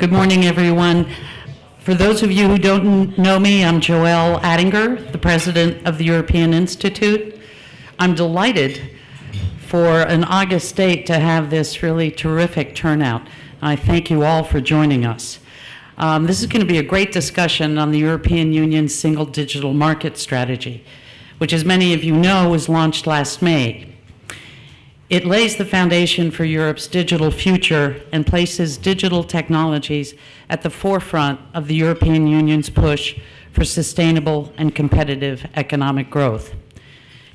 Good morning, everyone. For those of you who don't know me, I'm Joelle Attinger, the president of the European Institute. I'm delighted for an August date to have this really terrific turnout. I thank you all for joining us. This is going to be a great discussion on the European Union's single digital market strategy, which, as many of you know, was launched last May. It lays the foundation for Europe's digital future and places digital technologies at the forefront of the European Union's push for sustainable and competitive economic growth.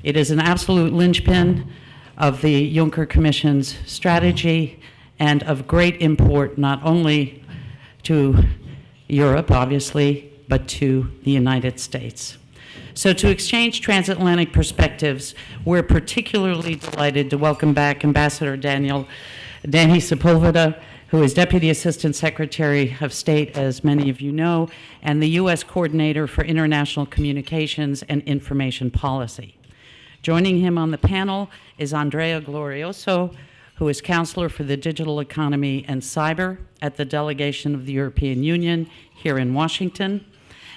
It is an absolute linchpin of the Juncker Commission's strategy and of great import not only to Europe, obviously, but to the United States. So to exchange transatlantic perspectives, we're particularly delighted to welcome back Ambassador Danny Sepulveda, who is Deputy Assistant Secretary of State, as many of you know, and the U.S. Coordinator for International Communications and Information Policy. Joining him on the panel is Andrea Glorioso, who is Counselor for the Digital Economy and Cyber at the Delegation of the European Union here in Washington,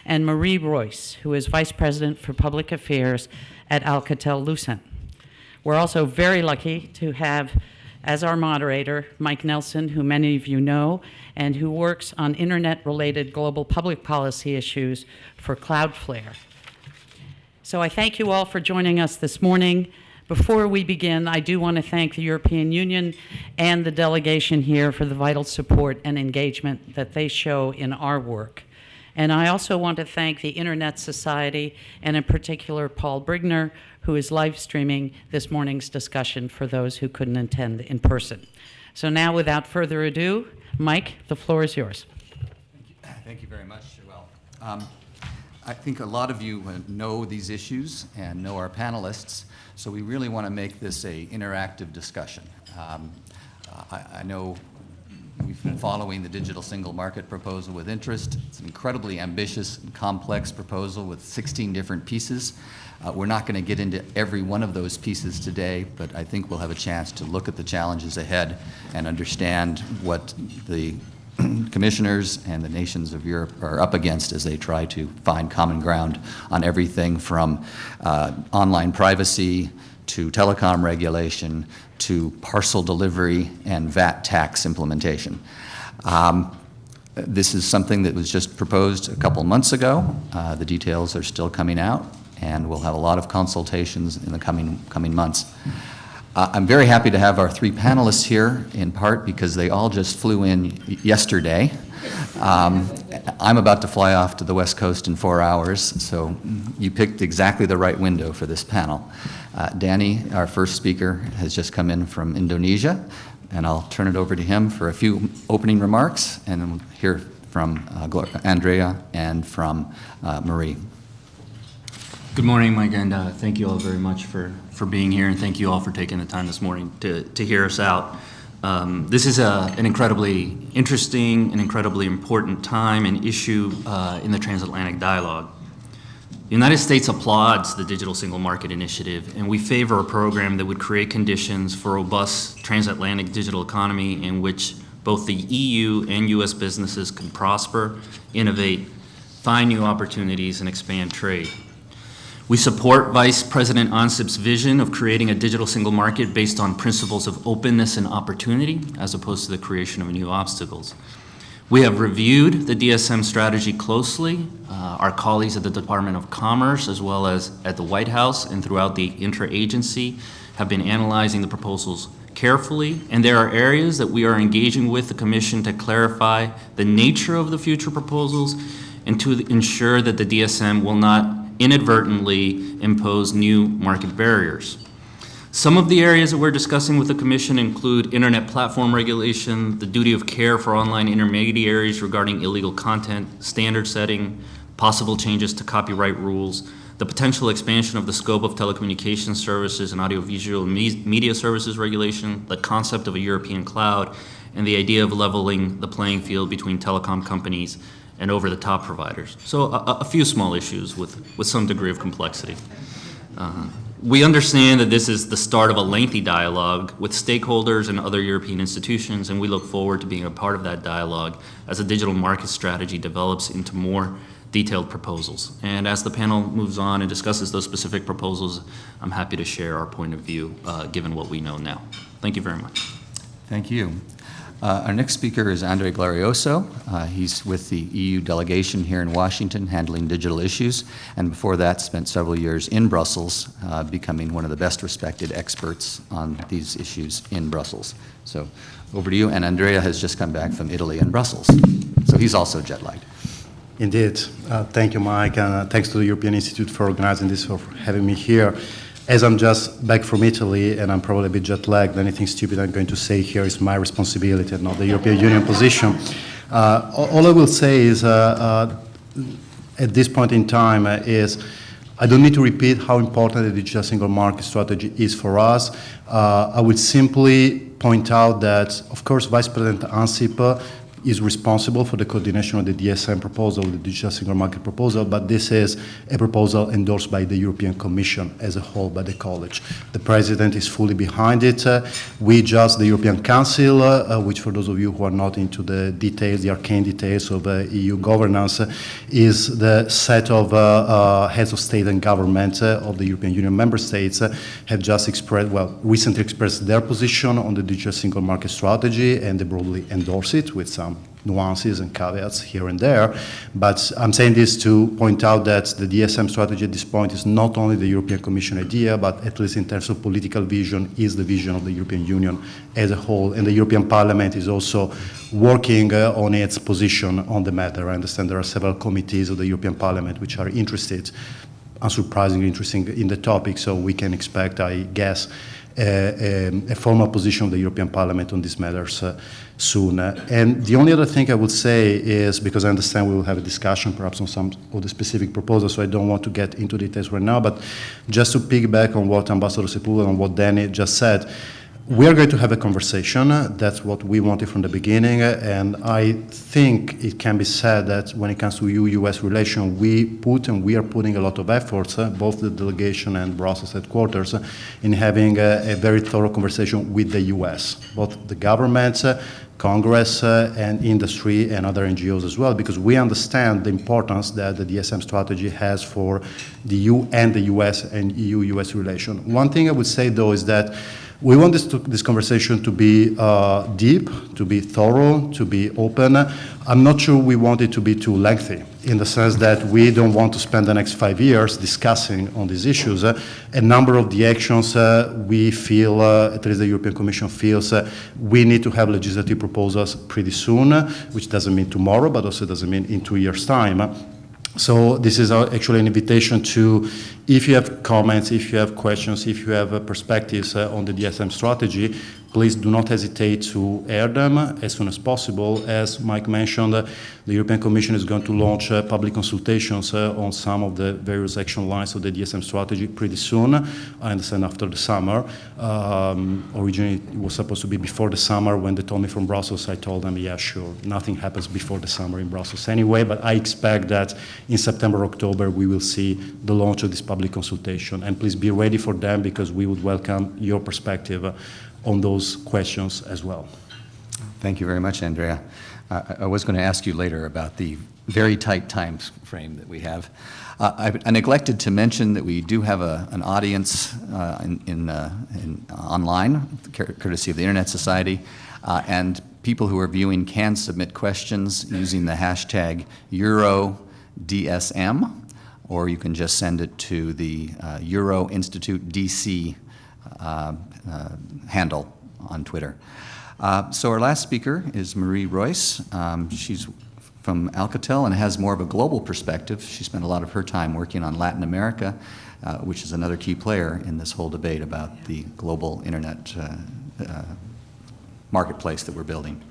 and Marie Royce, who is Vice President for Public Affairs at Alcatel-Lucent. We're also very lucky to have as our moderator Mike Nelson, who many of you know, and who works on internet-related global public policy issues for CloudFlare. So I thank you all for joining us this morning. Before we begin, I do want to thank the European Union and the delegation here for the vital support and engagement that they show in our work. And I also want to thank the Internet Society, and in particular Paul Brigner, who is live streaming this morning's discussion for those who couldn't attend in person. So now, without further ado, Mike, the floor is yours. Thank you very much, Joelle. I think a lot of you know these issues and know our panelists, so we really want to make this an interactive discussion. I know we've been following the digital single market proposal with interest. It's an incredibly ambitious and complex proposal with 16 different pieces. We're not going to get into every one of those pieces today, but I think we'll have a chance to look at the challenges ahead and understand what the commissioners and the nations of Europe are up against as they try to find common ground on everything from online privacy to telecom regulation to parcel delivery and VAT tax implementation. This is something that was just proposed a couple months ago. The details are still coming out, and we'll have a lot of consultations in the coming months. I'm very happy to have our three panelists here, in part because they all just flew in yesterday. I'm about to fly off to the West Coast in 4 hours, so you picked exactly the right window for this panel. Danny, our first speaker, has just come in from Indonesia, and I'll turn it over to him for a few opening remarks, and then we'll hear from Andrea and from Marie. Good morning, Mike, and thank you all very much for being here, and thank you all for taking the time this morning to hear us out. This is an incredibly interesting and incredibly important time and issue in the transatlantic dialogue. The United States applauds the Digital Single Market Initiative, and we favor a program that would create conditions for a robust transatlantic digital economy in which both the EU and US businesses can prosper, innovate, find new opportunities, and expand trade. We support Vice President Ansip's vision of creating a digital single market based on principles of openness and opportunity, as opposed to the creation of new obstacles. We have reviewed the DSM strategy closely. Our colleagues at the Department of Commerce, as well as at the White House and throughout the interagency, have been analyzing the proposals carefully, and there are areas that we are engaging with the Commission to clarify the nature of the future proposals and to ensure that the DSM will not inadvertently impose new market barriers. Some of the areas that we're discussing with the Commission include internet platform regulation, the duty of care for online intermediaries regarding illegal content, standard setting, possible changes to copyright rules, the potential expansion of the scope of telecommunications services and audiovisual media services regulation, the concept of a European cloud, and the idea of leveling the playing field between telecom companies and over-the-top providers. So a few small issues with some degree of complexity. We understand that this is the start of a lengthy dialogue with stakeholders and other European institutions, and we look forward to being a part of that dialogue as a digital market strategy develops into more detailed proposals. And as the panel moves on and discusses those specific proposals, I'm happy to share our point of view, given what we know now. Thank you very much. Thank you. Our next speaker is Andrea Glorioso. He's with the EU delegation here in Washington handling digital issues, and before that spent several years in Brussels, becoming one of the best respected experts on these issues in Brussels. So over to you, and Andrea has just come back from Italy and Brussels, so he's also jet-lagged. Indeed. Thank you, Mike, and thanks to the European Institute for organizing this, for having me here. As I'm just back from Italy and I'm probably a bit jet-lagged, anything stupid I'm going to say here is my responsibility and not the European Union position. All I will say is, at this point in time, is I don't need to repeat how important the digital single market strategy is for us. I will simply point out that, of course, Vice President Ansip is responsible for the coordination of the DSM proposal, the Digital Single Market proposal, but this is a proposal endorsed by the European Commission as a whole, by the College. The President is fully behind it. We just, the European Council, which for those of you who are not into the details, the arcane details of EU governance, is the set of heads of state and government of the European Union member states have just expressed, well, recently expressed their position on the Digital Single Market strategy, and they broadly endorse it with some nuances and caveats here and there. But I'm saying this to point out that the DSM strategy at this point is not only the European Commission idea, but at least in terms of political vision, is the vision of the European Union as a whole. And the European Parliament is also working on its position on the matter. I understand there are several committees of the European Parliament which are interested, unsurprisingly interested in the topic, so we can expect, I guess, a formal position of the European Parliament on these matters soon. And the only other thing I would say is, because I understand we will have a discussion perhaps on some of the specific proposals, so I don't want to get into details right now, but just to piggyback on what Ambassador Sepulveda and what Danny just said, we are going to have a conversation. That's what we wanted from the beginning, and I think it can be said that when it comes to EU-US relation, we are putting a lot of efforts, both the delegation and Brussels headquarters, in having a very thorough conversation with the US, both the governments, Congress, and industry and other NGOs as well, because we understand the importance that the DSM strategy has for the EU and the US and EU-US relation. One thing I would say, though, is that we want this conversation to be deep, to be thorough, to be open. I'm not sure we want it to be too lengthy, in the sense that we don't want to spend the next 5 years discussing on these issues. A number of the actions we feel, at least the European Commission feels, we need to have legislative proposals pretty soon, which doesn't mean tomorrow, but also doesn't mean in 2 years' time. So this is actually an invitation to, if you have comments, if you have questions, if you have perspectives on the DSM strategy, please do not hesitate to air them as soon as possible. As Mike mentioned, the European Commission is going to launch public consultations on some of the various action lines of the DSM strategy pretty soon. I understand after the summer. Originally, it was supposed to be before the summer. When they told me from Brussels, I told them, yeah, sure, nothing happens before the summer in Brussels anyway, but I expect that in September, October, we will see the launch of this public consultation. And please be ready for them, because we would welcome your perspective on those questions as well. Thank you very much, Andrea. I was going to ask you later about the very tight time frame that we have. I neglected to mention that we do have an audience online, courtesy of the Internet Society, and people who are viewing can submit questions using the hashtag EuroDSM, or you can just send it to the Euro Institute DC handle on Twitter. So our last speaker is Marie Royce. She's from Alcatel and has more of a global perspective. She spent a lot of her time working on Latin America, which is another key player in this whole debate about the global internet marketplace that we're building.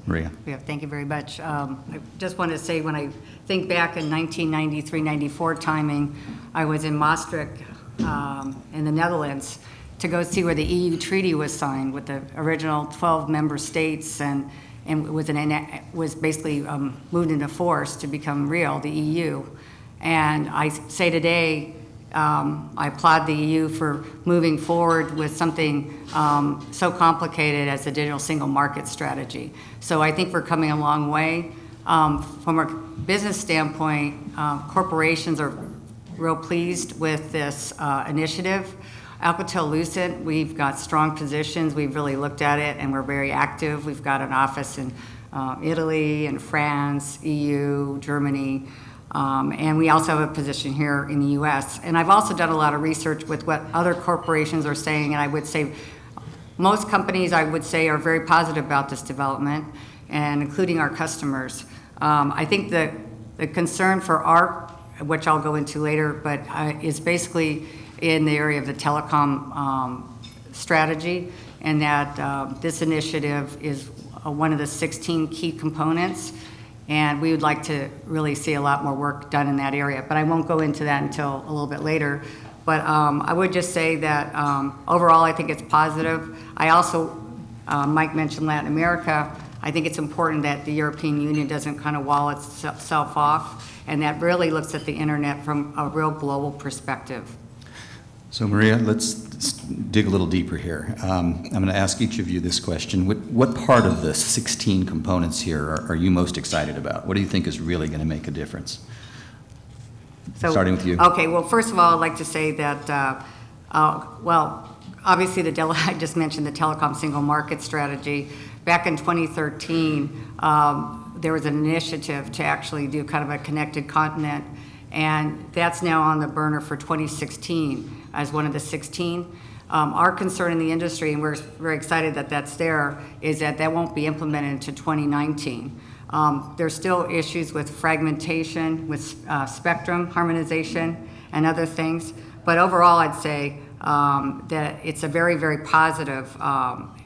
Maria. Yeah, thank you very much. I just want to say, when I think back in 1993-94 timing, I was in Maastricht in the Netherlands to go see where the EU treaty was signed with the original 12 member states, and was basically moved into force to become real, the EU. And I say today, I applaud the EU for moving forward with something so complicated as the digital single market strategy. So I think we're coming a long way. From a business standpoint, corporations are real pleased with this initiative. Alcatel-Lucent, we've got strong positions. We've really looked at it, and we're very active. We've got an office in Italy and France, EU, Germany, and we also have a position here in the U.S. And I've also done a lot of research with what other corporations are saying, and I would say most companies, I would say, are very positive about this development, and including our customers. I think the concern for our, which I'll go into later, but is basically in the area of the telecom strategy, and that this initiative is one of the 16 key components, and we would like to really see a lot more work done in that area. But I won't go into that until a little bit later. But I would just say that overall I think it's positive. I also, Mike mentioned Latin America. I think it's important that the European Union doesn't kind of wall itself off, and that really looks at the internet from a real global perspective. So Maria, let's dig a little deeper here. I'm going to ask each of you this question. What part of the 16 components here are you most excited about? What do you think is really going to make a difference? So, starting with you. Okay, well, first of all, I'd like to say that, well, obviously I just mentioned the telecom single market strategy. Back in 2013, there was an initiative to actually do kind of a connected continent, and that's now on the burner for 2016 as one of the 16. Our concern in the industry, and we're very excited that that's there, is that that won't be implemented until 2019. There's still issues with fragmentation, with spectrum harmonization, and other things. But overall, I'd say that it's a very, very positive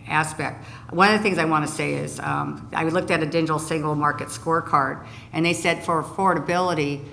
aspect. One of the things I want to say is I looked at a digital single market scorecard, and they said for affordability,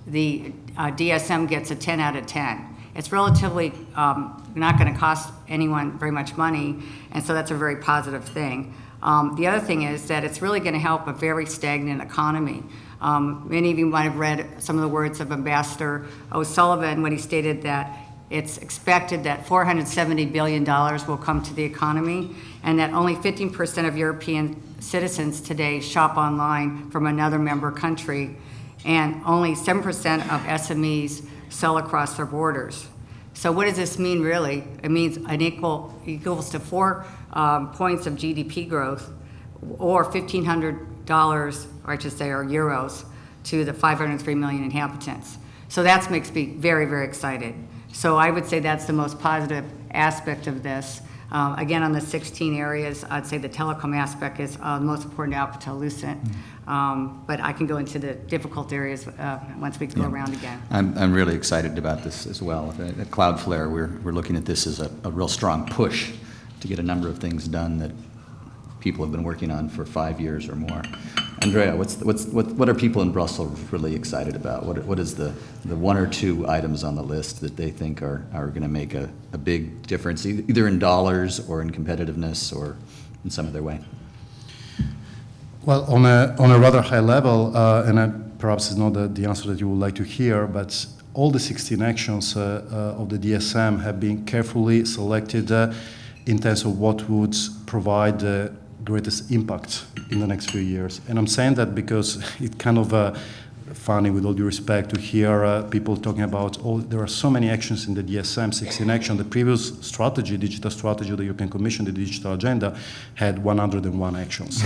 the DSM gets a 10 out of 10. It's relatively not going to cost anyone very much money, and so that's a very positive thing. The other thing is that it's really going to help a very stagnant economy. Many of you might have read some of the words of Ambassador O'Sullivan when he stated that it's expected that $470 billion will come to the economy, and that only 15% of European citizens today shop online from another member country, and only 7% of SMEs sell across their borders. So what does this mean really? It means equals to 4 points of GDP growth, or $1,500, or I should say, or euros, to the 503 million inhabitants. So that makes me very, very excited. So I would say that's the most positive aspect of this. Again, on the 16 areas, I'd say the telecom aspect is the most important to Alcatel-Lucent. But I can go into the difficult areas once we go around again. I'm really excited about this as well. At CloudFlare, we're looking at this as a real strong push to get a number of things done that people have been working on for 5 years or more. Andrea, what are people in Brussels really excited about? What is the 1 or 2 items on the list that they think are going to make a big difference, either in dollars or in competitiveness or in some other way? Well, on a rather high level, and perhaps it's not the answer that you would like to hear, but all the 16 actions of the DSM have been carefully selected in terms of what would provide the greatest impact in the next few years. And I'm saying that because it's kind of funny, with all due respect, to hear people talking about, there are so many actions in the DSM, 16 action. The previous strategy, digital strategy of the European Commission, the digital agenda, had 101 actions.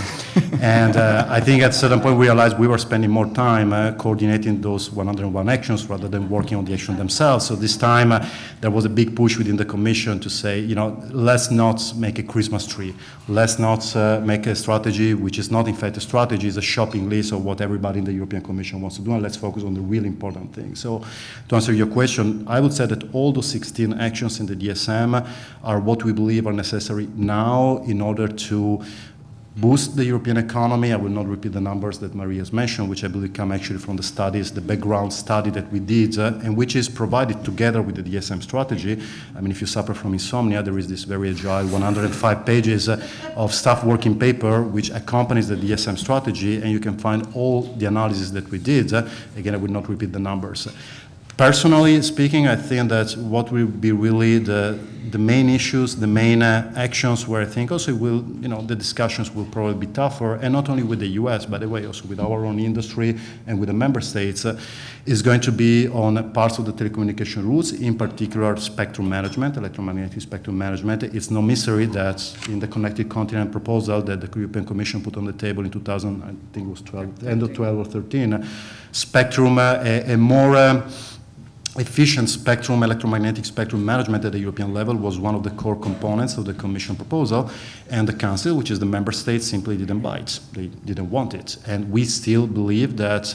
And I think at a certain point we realized we were spending more time coordinating those 101 actions rather than working on the action themselves. So this time there was a big push within the Commission to say, let's not make a Christmas tree. Let's not make a strategy which is not in fact a strategy, it's a shopping list of what everybody in the European Commission wants to do, and let's focus on the really important things. So to answer your question, I would say that all those 16 actions in the DSM are what we believe are necessary now in order to boost the European economy. I will not repeat the numbers that Maria has mentioned, which I believe come actually from the studies, the background study that we did, and which is provided together with the DSM strategy. I mean, if you suffer from insomnia, there is this very agile 105 pages of staff working paper which accompanies the DSM strategy, and you can find all the analysis that we did. Again, I will not repeat the numbers. Personally speaking, I think that what will be really the main issues, the main actions where I think also will, the discussions will probably be tougher, and not only with the US, by the way, also with our own industry and with the member states, is going to be on parts of the telecommunication rules, in particular spectrum management, electromagnetic spectrum management. It's no mystery that in the Connected Continent proposal that the European Commission put on the table in 2000, I think it was 12, end of 12 or 13, spectrum, a more efficient spectrum, electromagnetic spectrum management at the European level was one of the core components of the Commission proposal, and the Council, which is the member states, simply didn't buy it. They didn't want it. And we still believe that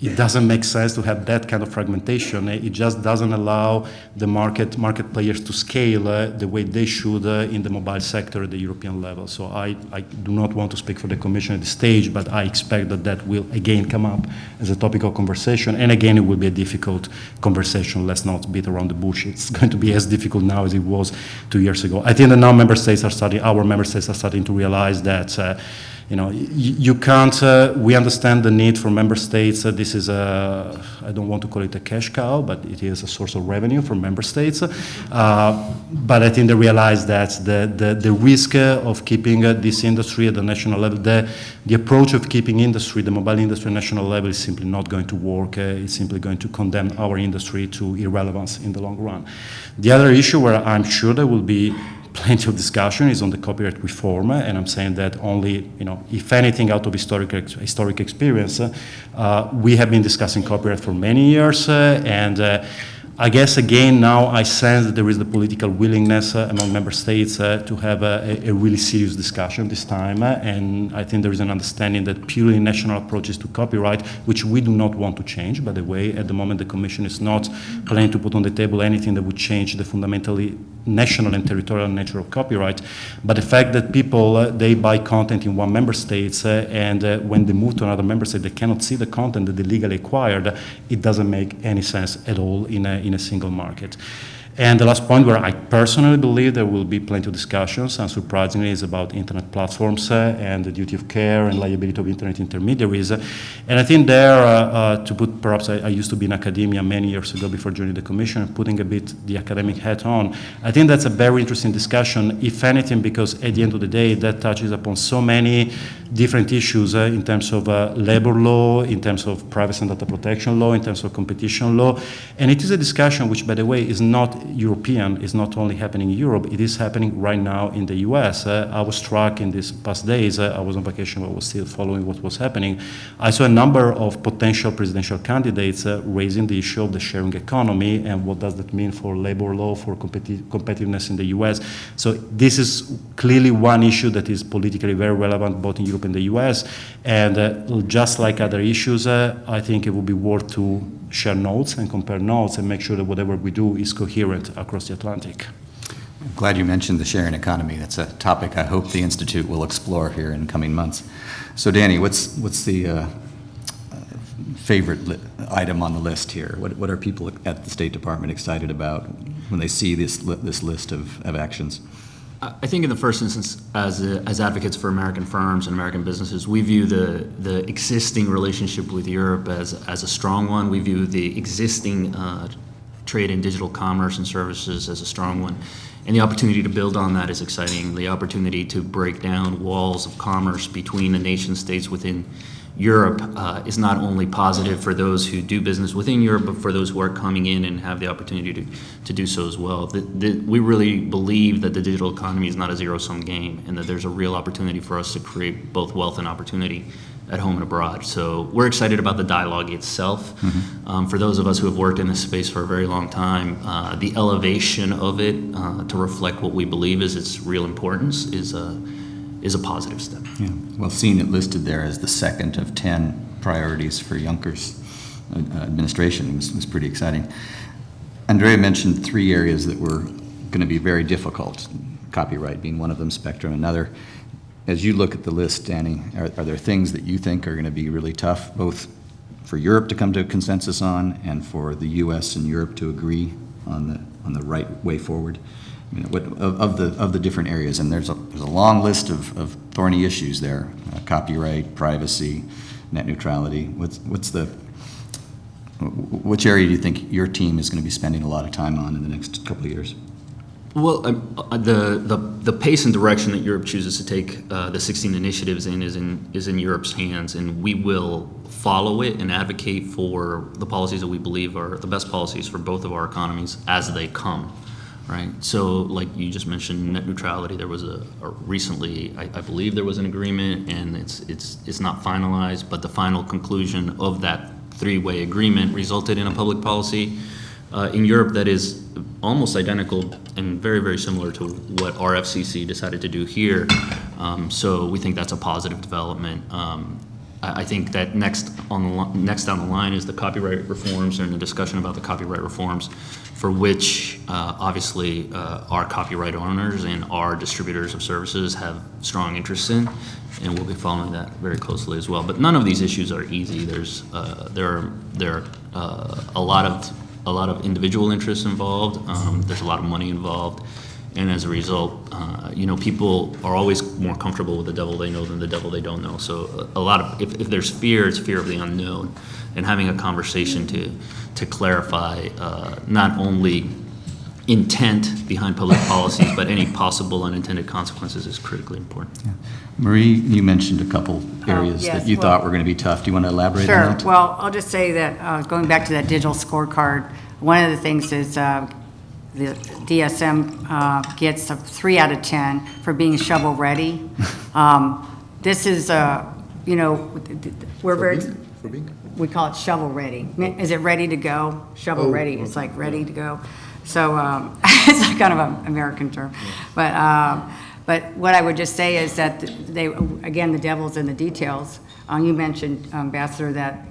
it doesn't make sense to have that kind of fragmentation. It just doesn't allow the market players to scale the way they should in the mobile sector at the European level. So I do not want to speak for the Commission at this stage, but I expect that will again come up as a topic of conversation. And again, it will be a difficult conversation. Let's not beat around the bush. It's going to be as difficult now as it was 2 years ago. I think that now our member states are starting to realize that you can't, we understand the need for member states. This is I don't want to call it a cash cow, but it is a source of revenue for member states. But I think they realize that the risk of keeping this industry at the national level, the approach of keeping the mobile industry at national level is simply not going to work. It's simply going to condemn our industry to irrelevance in the long run. The other issue where I'm sure there will be plenty of discussion is on the copyright reform, and I'm saying that only, if anything, out of historic experience, we have been discussing copyright for many years, and I guess again now I sense that there is the political willingness among member states to have a really serious discussion this time, and I think there is an understanding that purely national approaches to copyright, which we do not want to change, by the way. At the moment the Commission is not planning to put on the table anything that would change the fundamentally national and territorial nature of copyright, but the fact that people, they buy content in one member state and when they move to another member state they cannot see the content that they legally acquired, it doesn't make any sense at all in a single market. And the last point where I personally believe there will be plenty of discussions, unsurprisingly, is about internet platforms and the duty of care and liability of internet intermediaries. And I think there, to put, perhaps I used to be in academia many years ago before joining the Commission, putting a bit the academic hat on, I think that's a very interesting discussion, if anything, because at the end of the day, that touches upon so many different issues in terms of labor law, in terms of privacy and data protection law, in terms of competition law. And it is a discussion which, by the way, is not European, is not only happening in Europe, it is happening right now in the US. I was struck in these past days, I was on vacation but was still following what was happening. I saw a number of potential presidential candidates raising the issue of the sharing economy and what does that mean for labor law, for competitiveness in the US. So this is clearly one issue that is politically very relevant both in Europe and the US, and just like other issues, I think it would be worth to share notes and compare notes and make sure that whatever we do is coherent across the Atlantic. I'm glad you mentioned the sharing economy. That's a topic I hope the Institute will explore here in coming months. So Danny, what's the favorite item on the list here? What are people at the State Department excited about when they see this list of actions? I think in the first instance, as advocates for American firms and American businesses, we view the existing relationship with Europe as a strong one. We view the existing trade in digital commerce and services as a strong one. And the opportunity to build on that is exciting. The opportunity to break down walls of commerce between the nation states within Europe is not only positive for those who do business within Europe, but for those who are coming in and have the opportunity to do so as well. We really believe that the digital economy is not a zero-sum game and that there's a real opportunity for us to create both wealth and opportunity at home and abroad. So we're excited about the dialogue itself. Mm-hmm. For those of us who have worked in this space for a very long time, the elevation of it to reflect what we believe is its real importance is a positive step. Yeah. Well, seeing it listed there as the second of 10 priorities for Juncker's administration was pretty exciting. Andrea mentioned 3 areas that were going to be very difficult, copyright being one of them, spectrum another. As you look at the list, Danny, are there things that you think are going to be really tough, both for Europe to come to a consensus on and for the U.S. and Europe to agree on the right way forward? I mean, of the different areas, and there's a long list of thorny issues there: copyright, privacy, net neutrality. What's the Which area do you think your team is going to be spending a lot of time on in the next couple of years? Well, the pace and direction that Europe chooses to take the 16 initiatives is in Europe's hands, and we will follow it and advocate for the policies that we believe are the best policies for both of our economies as they come, right? So, like you just mentioned, net neutrality. There was a recently, I believe there was an agreement, and it's not finalized, but the final conclusion of that three-way agreement resulted in a public policy in Europe that is almost identical and very, very similar to what our FCC decided to do here. So we think that's a positive development. I think that next down the line is the copyright reforms and the discussion about the copyright reforms, for which obviously our copyright owners and our distributors of services have strong interests in, and we'll be following that very closely as well. But none of these issues are easy. There are a lot of individual interests involved. There's a lot of money involved, and as a result, people are always more comfortable with the devil they know than the devil they don't know. So if there's fear, it's fear of the unknown, and having a conversation to clarify not only intent behind public policies, but any possible unintended consequences is critically important. Yeah. Marie, you mentioned a couple areas yes, that you thought were going to be tough. Do you want to elaborate on that? Sure. Well, I'll just say that going back to that digital scorecard, one of the things is the DSM gets a 3 out of 10 for being shovel ready. This is, we're very, we call it shovel ready. Is it ready to go? Shovel ready. It's like ready to go. So it's kind of an American term. But what I would just say is that the devil's in the details. You mentioned, Ambassador, that,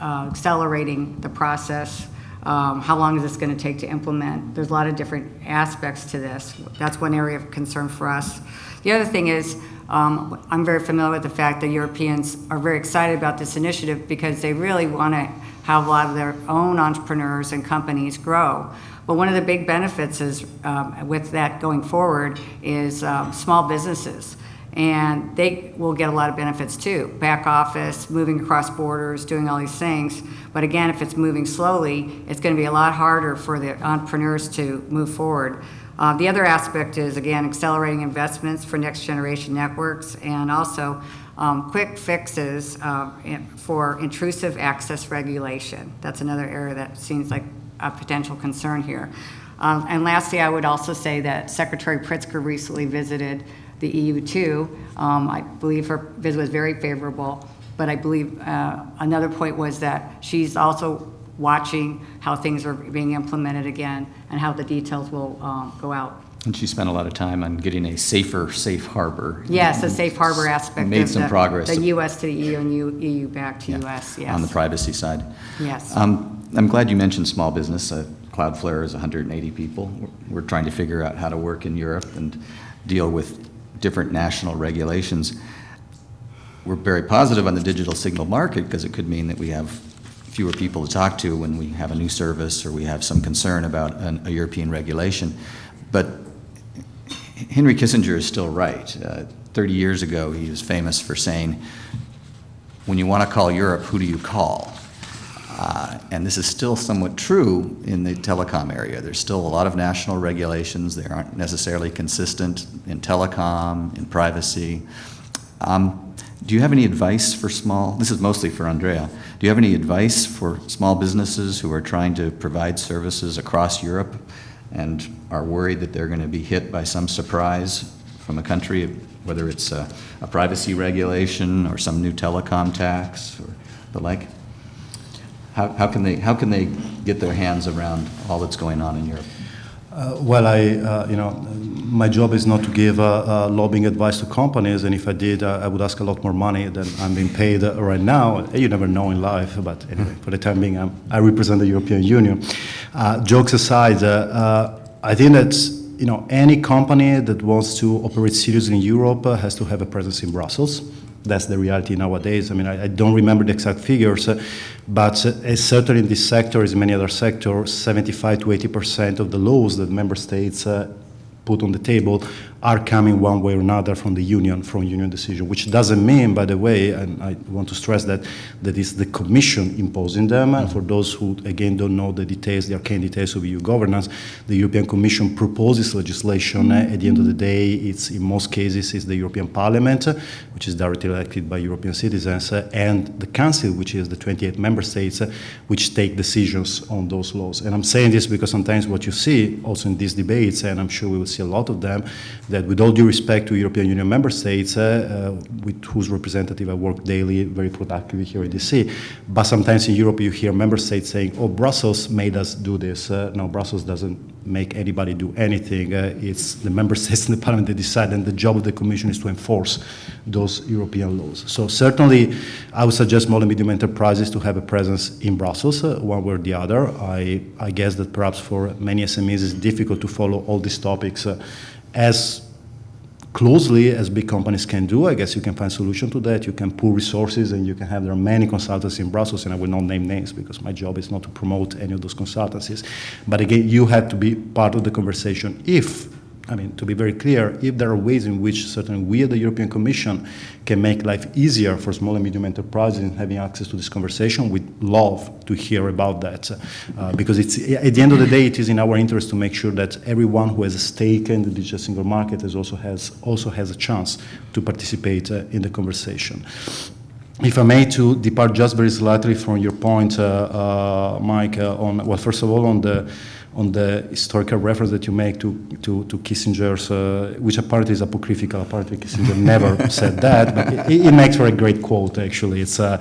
accelerating the process. How long is this going to take to implement? There's a lot of different aspects to this. That's one area of concern for us. The other thing is, I'm very familiar with the fact that Europeans are very excited about this initiative because they really want to have a lot of their own entrepreneurs and companies grow. But one of the big benefits is, with that going forward, is small businesses. And they will get a lot of benefits too. Back office, moving across borders, doing all these things. But again, if it's moving slowly, it's going to be a lot harder for the entrepreneurs to move forward. The other aspect is, again, accelerating investments for next generation networks, and also quick fixes for intrusive access regulation. That's another area that seems like a potential concern here. And lastly, I would also say that Secretary Pritzker recently visited the EU too. I believe her visit was very favorable, but I believe another point was that she's also watching how things are being implemented again and how the details will go out. And she spent a lot of time on getting a safer safe harbor. Yes, the safe harbor aspect. Made some progress. The U.S. to the EU and EU back to U.S., yes. On the privacy side. Yes. I'm glad you mentioned small business. CloudFlare is 180 people. We're trying to figure out how to work in Europe and deal with different national regulations. We're very positive on the digital signal market because it could mean that we have fewer people to talk to when we have a new service or we have some concern about a European regulation. But Henry Kissinger is still right. 30 years ago, he was famous for saying, when you want to call Europe, who do you call? And this is still somewhat true in the telecom area. There's still a lot of national regulations. They aren't necessarily consistent in telecom, in privacy. Do you have any advice for this is mostly for Andrea, do you have any advice for small businesses who are trying to provide services across Europe and are worried that they're going to be hit by some surprise from a country, whether it's a privacy regulation or some new telecom tax or the like? How can they get their hands around all that's going on in Europe? My job is not to give lobbying advice to companies, and if I did, I would ask a lot more money than I'm being paid right now. You never know in life, but anyway, for the time being, I represent the European Union. Jokes aside, I think that any company that wants to operate seriously in Europe has to have a presence in Brussels. That's the reality nowadays. I mean, I don't remember the exact figures, but certainly in this sector, as in many other sectors, 75 to 80% of the laws that member states put on the table are coming one way or another from the union, from union decision, which doesn't mean, by the way, and I want to stress that it's the Commission imposing them. For those who, again, don't know the details, the arcane details of EU governance, the European Commission proposes legislation. At the end of the day, it's, in most cases, it's the European Parliament, which is directly elected by European citizens, and the Council, which is the 28 member states, which take decisions on those laws. And I'm saying this because sometimes what you see also in these debates, and I'm sure we will see a lot of them, that with all due respect to European Union member states, with whose representative I work daily, very productively here in DC, but sometimes in Europe you hear member states saying, oh, Brussels made us do this. No, Brussels doesn't make anybody do anything. It's the member states and the Parliament that decide, and the job of the Commission is to enforce those European laws. So certainly I would suggest small and medium enterprises to have a presence in Brussels, one way or the other. I guess that perhaps for many SMEs it's difficult to follow all these topics as closely as big companies can do. I guess you can find solution to that. You can pool resources, and you can have, there are many consultants in Brussels, and I will not name names because my job is not to promote any of those consultancies. But again, you have to be part of the conversation. To be very clear, if there are ways in which certainly we at the European Commission can make life easier for small and medium enterprises in having access to this conversation, we'd love to hear about that. Because it's, at the end of the day, it is in our interest to make sure that everyone who has a stake in the digital single market also has a chance to participate in the conversation. If I may, to depart just very slightly from your point, Mike, first of all, on the historical reference that you make to Kissinger's, which apparently is apocryphal. Apparently Kissinger never said that, but it makes for a great quote, actually. It's, I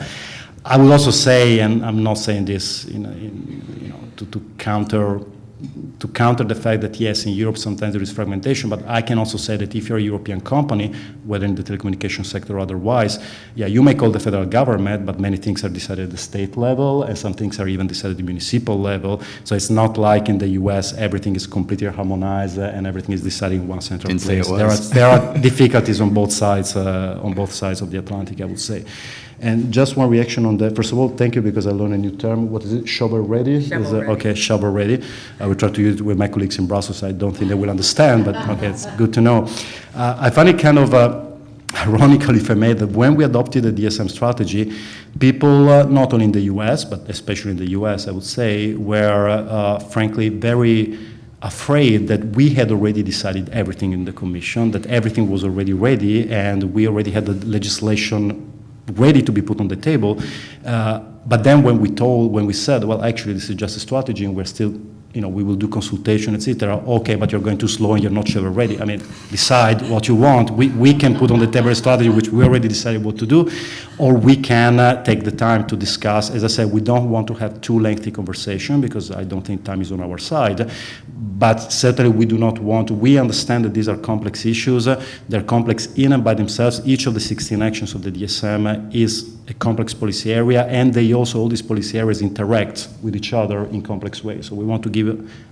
would also say, and I'm not saying this to counter the fact that, yes, in Europe sometimes there is fragmentation, but I can also say that if you're a European company, whether in the telecommunications sector or otherwise, yeah, you may call the federal government, but many things are decided at the state level, and some things are even decided at the municipal level. So it's not like in the US, everything is completely harmonized and everything is decided in one central Didn't place. say it was. There are difficulties on both sides of the Atlantic, I would say. And just one reaction on that. First of all, thank you, because I learned a new term. What is it? Shovel-ready? Shovel-ready. Okay, shovel-ready. I will try to use it with my colleagues in Brussels. I don't think they will understand, but okay, it's good to know. I find it kind of ironical, if I may, that when we adopted the DSM strategy, people, not only in the US, but especially in the US, I would say, were frankly very afraid that we had already decided everything in the Commission, that everything was already ready, and we already had the legislation ready to be put on the table. But then when we said, well, actually, this is just a strategy, and we're still, we will do consultation, etc. Okay, but you're going too slow and you're not shovel ready. I mean, decide what you want. We can put on the table a strategy which we already decided what to do, or we can take the time to discuss. As I said, we don't want to have too lengthy conversation because I don't think time is on our side. But certainly we understand that these are complex issues. They're complex in and by themselves. Each of the 16 actions of the DSM is a complex policy area, and all these policy areas interact with each other in complex ways. So we want to give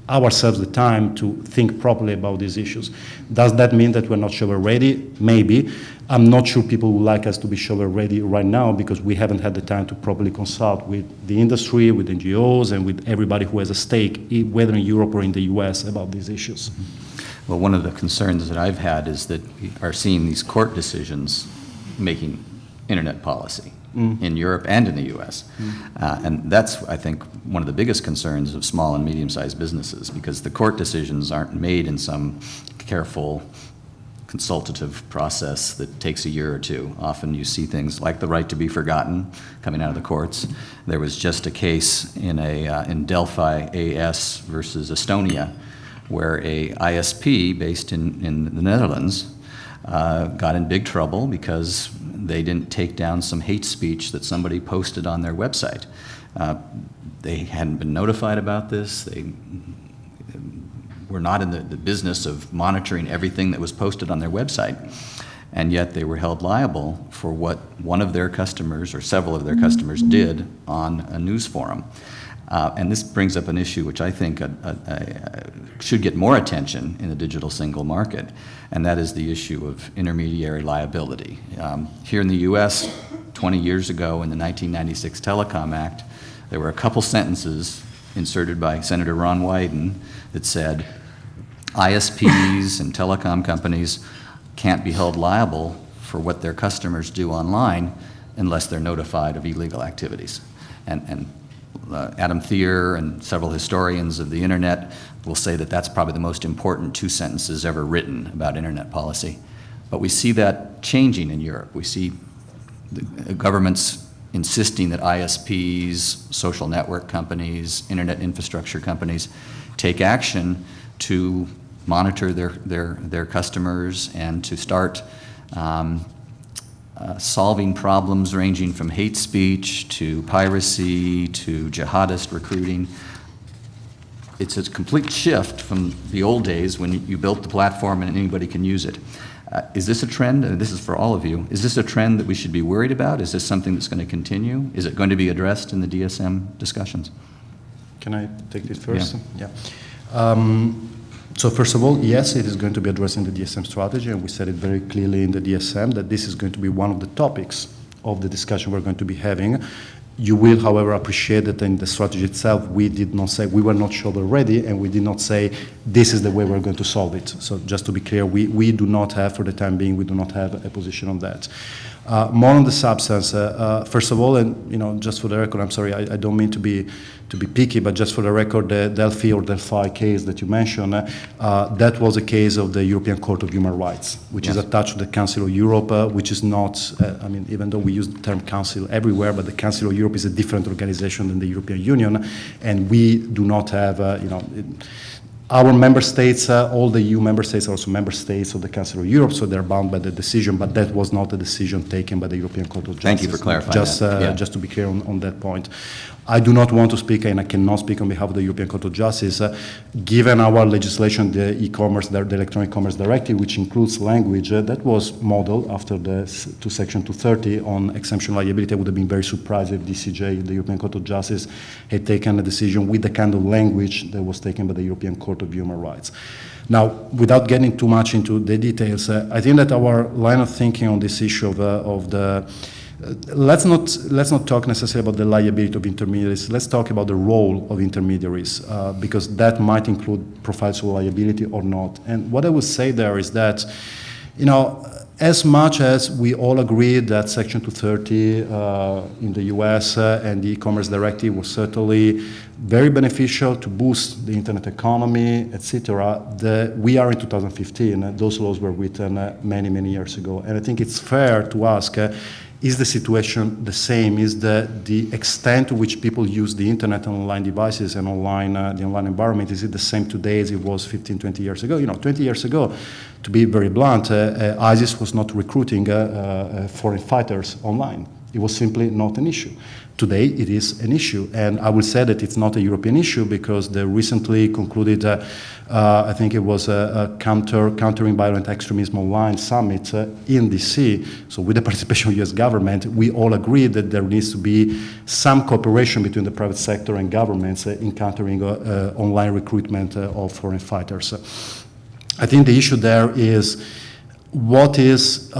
ourselves the time to think properly about these issues. Does that mean that we're not shovel ready? Maybe. I'm not sure people would like us to be shovel ready right now because we haven't had the time to properly consult with the industry, with NGOs, and with everybody who has a stake, whether in Europe or in the US, about these issues. Well, one of the concerns that I've had is that we are seeing these court decisions making internet policy in Europe and in the US. And that's, I think, one of the biggest concerns of small and medium-sized businesses, because the court decisions aren't made in some careful consultative process that takes a year or two. Often you see things like the right to be forgotten coming out of the courts. There was just a case in Delphi AS versus Estonia, where a ISP based in the Netherlands got in big trouble because they didn't take down some hate speech that somebody posted on their website. They hadn't been notified about this. They were not in the business of monitoring everything that was posted on their website, and yet they were held liable for what one of their customers or several of their customers did on a news forum. And this brings up an issue which I think should get more attention in the digital single market, and that is the issue of intermediary liability. Here in the US, 20 years ago in the 1996 Telecom Act, there were a couple sentences inserted by Senator Ron Wyden that said, ISPs and telecom companies can't be held liable for what their customers do online unless they're notified of illegal activities. And Adam Thier and several historians of the internet will say that that's probably the most important two sentences ever written about internet policy. But we see that changing in Europe. We see the governments insisting that ISPs, social network companies, internet infrastructure companies take action to monitor their customers and to start solving problems ranging from hate speech to piracy to jihadist recruiting. It's a complete shift from the old days when you built the platform and anybody can use it. Is this a trend, and this is for all of you, is this a trend that we should be worried about? Is this something that's going to continue? Is it going to be addressed in the DSM discussions? Can I take this first? Yeah. So first of all, yes, it is going to be addressed in the DSM strategy, and we said it very clearly in the DSM that this is going to be one of the topics of the discussion we're going to be having. You will, however, appreciate that in the strategy itself, we did not say, we were not shovel ready, and we did not say, this is the way we're going to solve it. So just to be clear, we do not have, for the time being, we do not have a position on that. More on the substance. First of all, and just for the record, I'm sorry, I don't mean to be picky, but just for the record, the Delphi or Delphi case that you mentioned, that was a case of the European Court of Human Rights, which is attached to the Council of Europe, which is not, even though we use the term Council everywhere, but the Council of Europe is a different organization than the European Union, and we do not have, our member states, all the EU member states are also member states of the Council of Europe, so they're bound by the decision, but that was not a decision taken by the European Court of Justice. Thank you for clarifying that. Just to be clear on that point. I do not want to speak, and I cannot speak on behalf of the European Court of Justice. Given our legislation, the e-commerce, the Electronic Commerce Directive, which includes language that was modeled after to Section 230 on exemption liability, I would have been very surprised if DCJ, the European Court of Justice, had taken a decision with the kind of language that was taken by the European Court of Human Rights. Now, without getting too much into the details, I think that our line of thinking on this issue of the let's not talk necessarily about the liability of intermediaries. Let's talk about the role of intermediaries, because that might include profiles of liability or not. And what I would say there is that, as much as we all agree that Section 230 in the US and the e-commerce directive was certainly very beneficial to boost the internet economy, etc., we are in 2015. Those laws were written many, many years ago. And I think it's fair to ask, is the situation the same? Is the extent to which people use the internet and online devices and the online environment, is it the same today as it was 15, 20 years ago? 20 years ago, to be very blunt, ISIS was not recruiting foreign fighters online. It was simply not an issue. Today, it is an issue. And I will say that it's not a European issue because the recently concluded, I think it was a Countering Violent Extremism Online Summit in DC. So with the participation of the US government, we all agree that there needs to be some cooperation between the private sector and governments in countering online recruitment of foreign fighters. I think the issue there is what is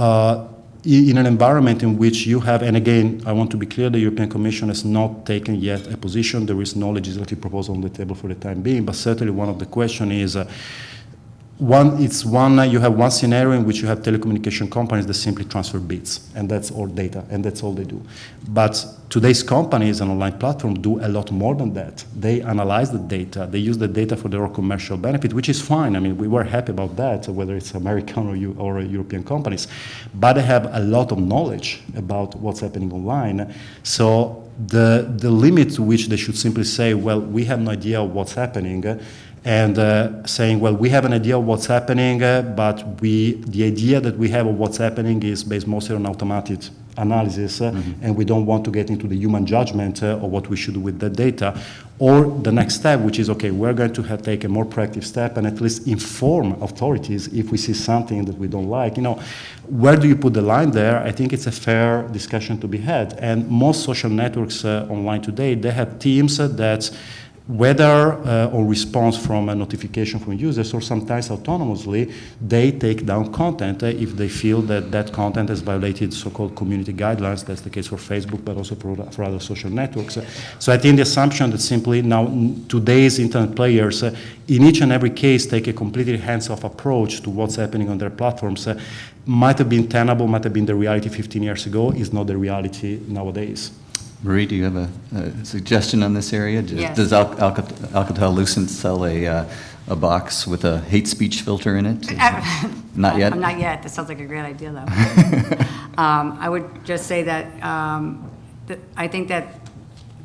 in an environment in which you have, and again, I want to be clear, the European Commission has not taken yet a position. There is no legislative proposal on the table for the time being, but certainly one of the questions is, you have one scenario in which you have telecommunication companies that simply transfer bits, and that's all data, and that's all they do. But today's companies and online platforms do a lot more than that. They analyze the data, they use the data for their own commercial benefit, which is fine. I mean, we were happy about that, whether it's American or European companies. But they have a lot of knowledge about what's happening online. So the limit to which they should simply say, well, we have no idea of what's happening, and saying, well, we have an idea of what's happening, but the idea that we have of what's happening is based mostly on automated analysis, and we don't want to get into the human judgment of what we should do with that data. Or the next step, which is, okay, we're going to take a more proactive step and at least inform authorities if we see something that we don't like. Where do you put the line there? I think it's a fair discussion to be had. And most social networks online today, they have teams that whether on response from a notification from users or sometimes autonomously, they take down content if they feel that that content has violated so-called community guidelines. That's the case for Facebook, but also for other social networks. So I think the assumption that simply now today's internet players in each and every case take a completely hands-off approach to what's happening on their platforms might have been tenable, might have been the reality 15 years ago, is not the reality nowadays. Marie, do you have a suggestion on this area? Yes. Does Alcatel-Lucent sell a box with a hate speech filter in it? Not yet? Not yet. That sounds like a great idea, though. I would just say that I think that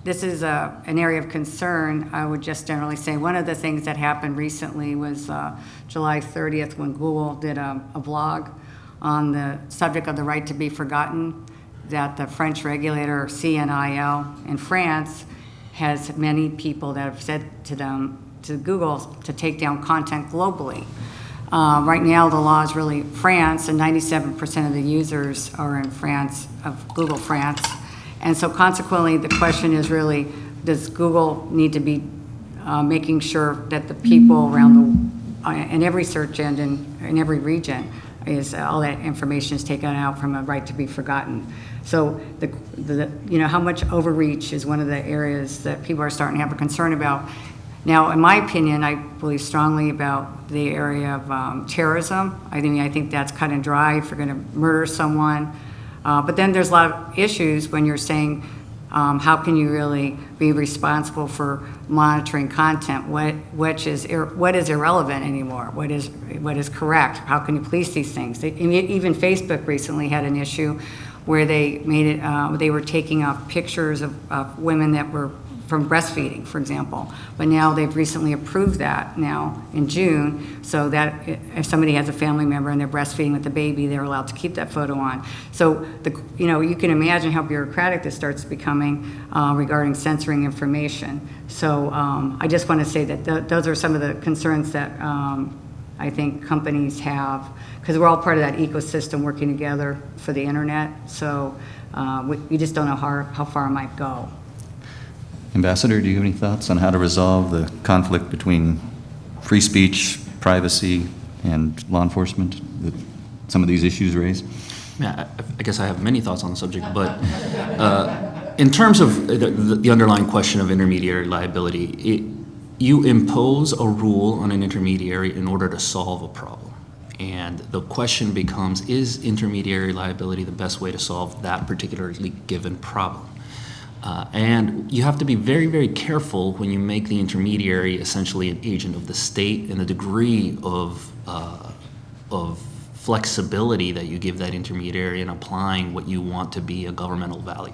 this is an area of concern. I would just generally say one of the things that happened recently was July 30th when Google did a blog on the subject of the right to be forgotten, that the French regulator CNIL in France has many people that have said to them, to Google, to take down content globally. Right now, the law is really France, and 97% of the users are in France, of Google France. And so consequently, the question is really, does Google need to be making sure that the people around in every search engine, in every region, is all that information is taken out from a right to be forgotten. So how much overreach is one of the areas that people are starting to have a concern about. Now, in my opinion, I believe strongly about the area of terrorism. I think that's cut and dry if you're going to murder someone. But then there's a lot of issues when you're saying, how can you really be responsible for monitoring content? What is irrelevant anymore? What is correct? How can you police these things? Even Facebook recently had an issue where they made it. They were taking off pictures of women that were from breastfeeding, for example. But now they've recently approved that now in June, so that if somebody has a family member and they're breastfeeding with the baby, they're allowed to keep that photo on. So you can imagine how bureaucratic this starts becoming regarding censoring information. So I just want to say that those are some of the concerns that I think companies have, because we're all part of that ecosystem working together for the internet. So we just don't know how far it might go. Ambassador, do you have any thoughts on how to resolve the conflict between free speech, privacy, and law enforcement that some of these issues raise? Yeah, I guess I have many thoughts on the subject, but in terms of the underlying question of intermediary liability, you impose a rule on an intermediary in order to solve a problem. And the question becomes, is intermediary liability the best way to solve that particularly given problem? And you have to be very, very careful when you make the intermediary essentially an agent of the state, and the degree of flexibility that you give that intermediary in applying what you want to be a governmental value.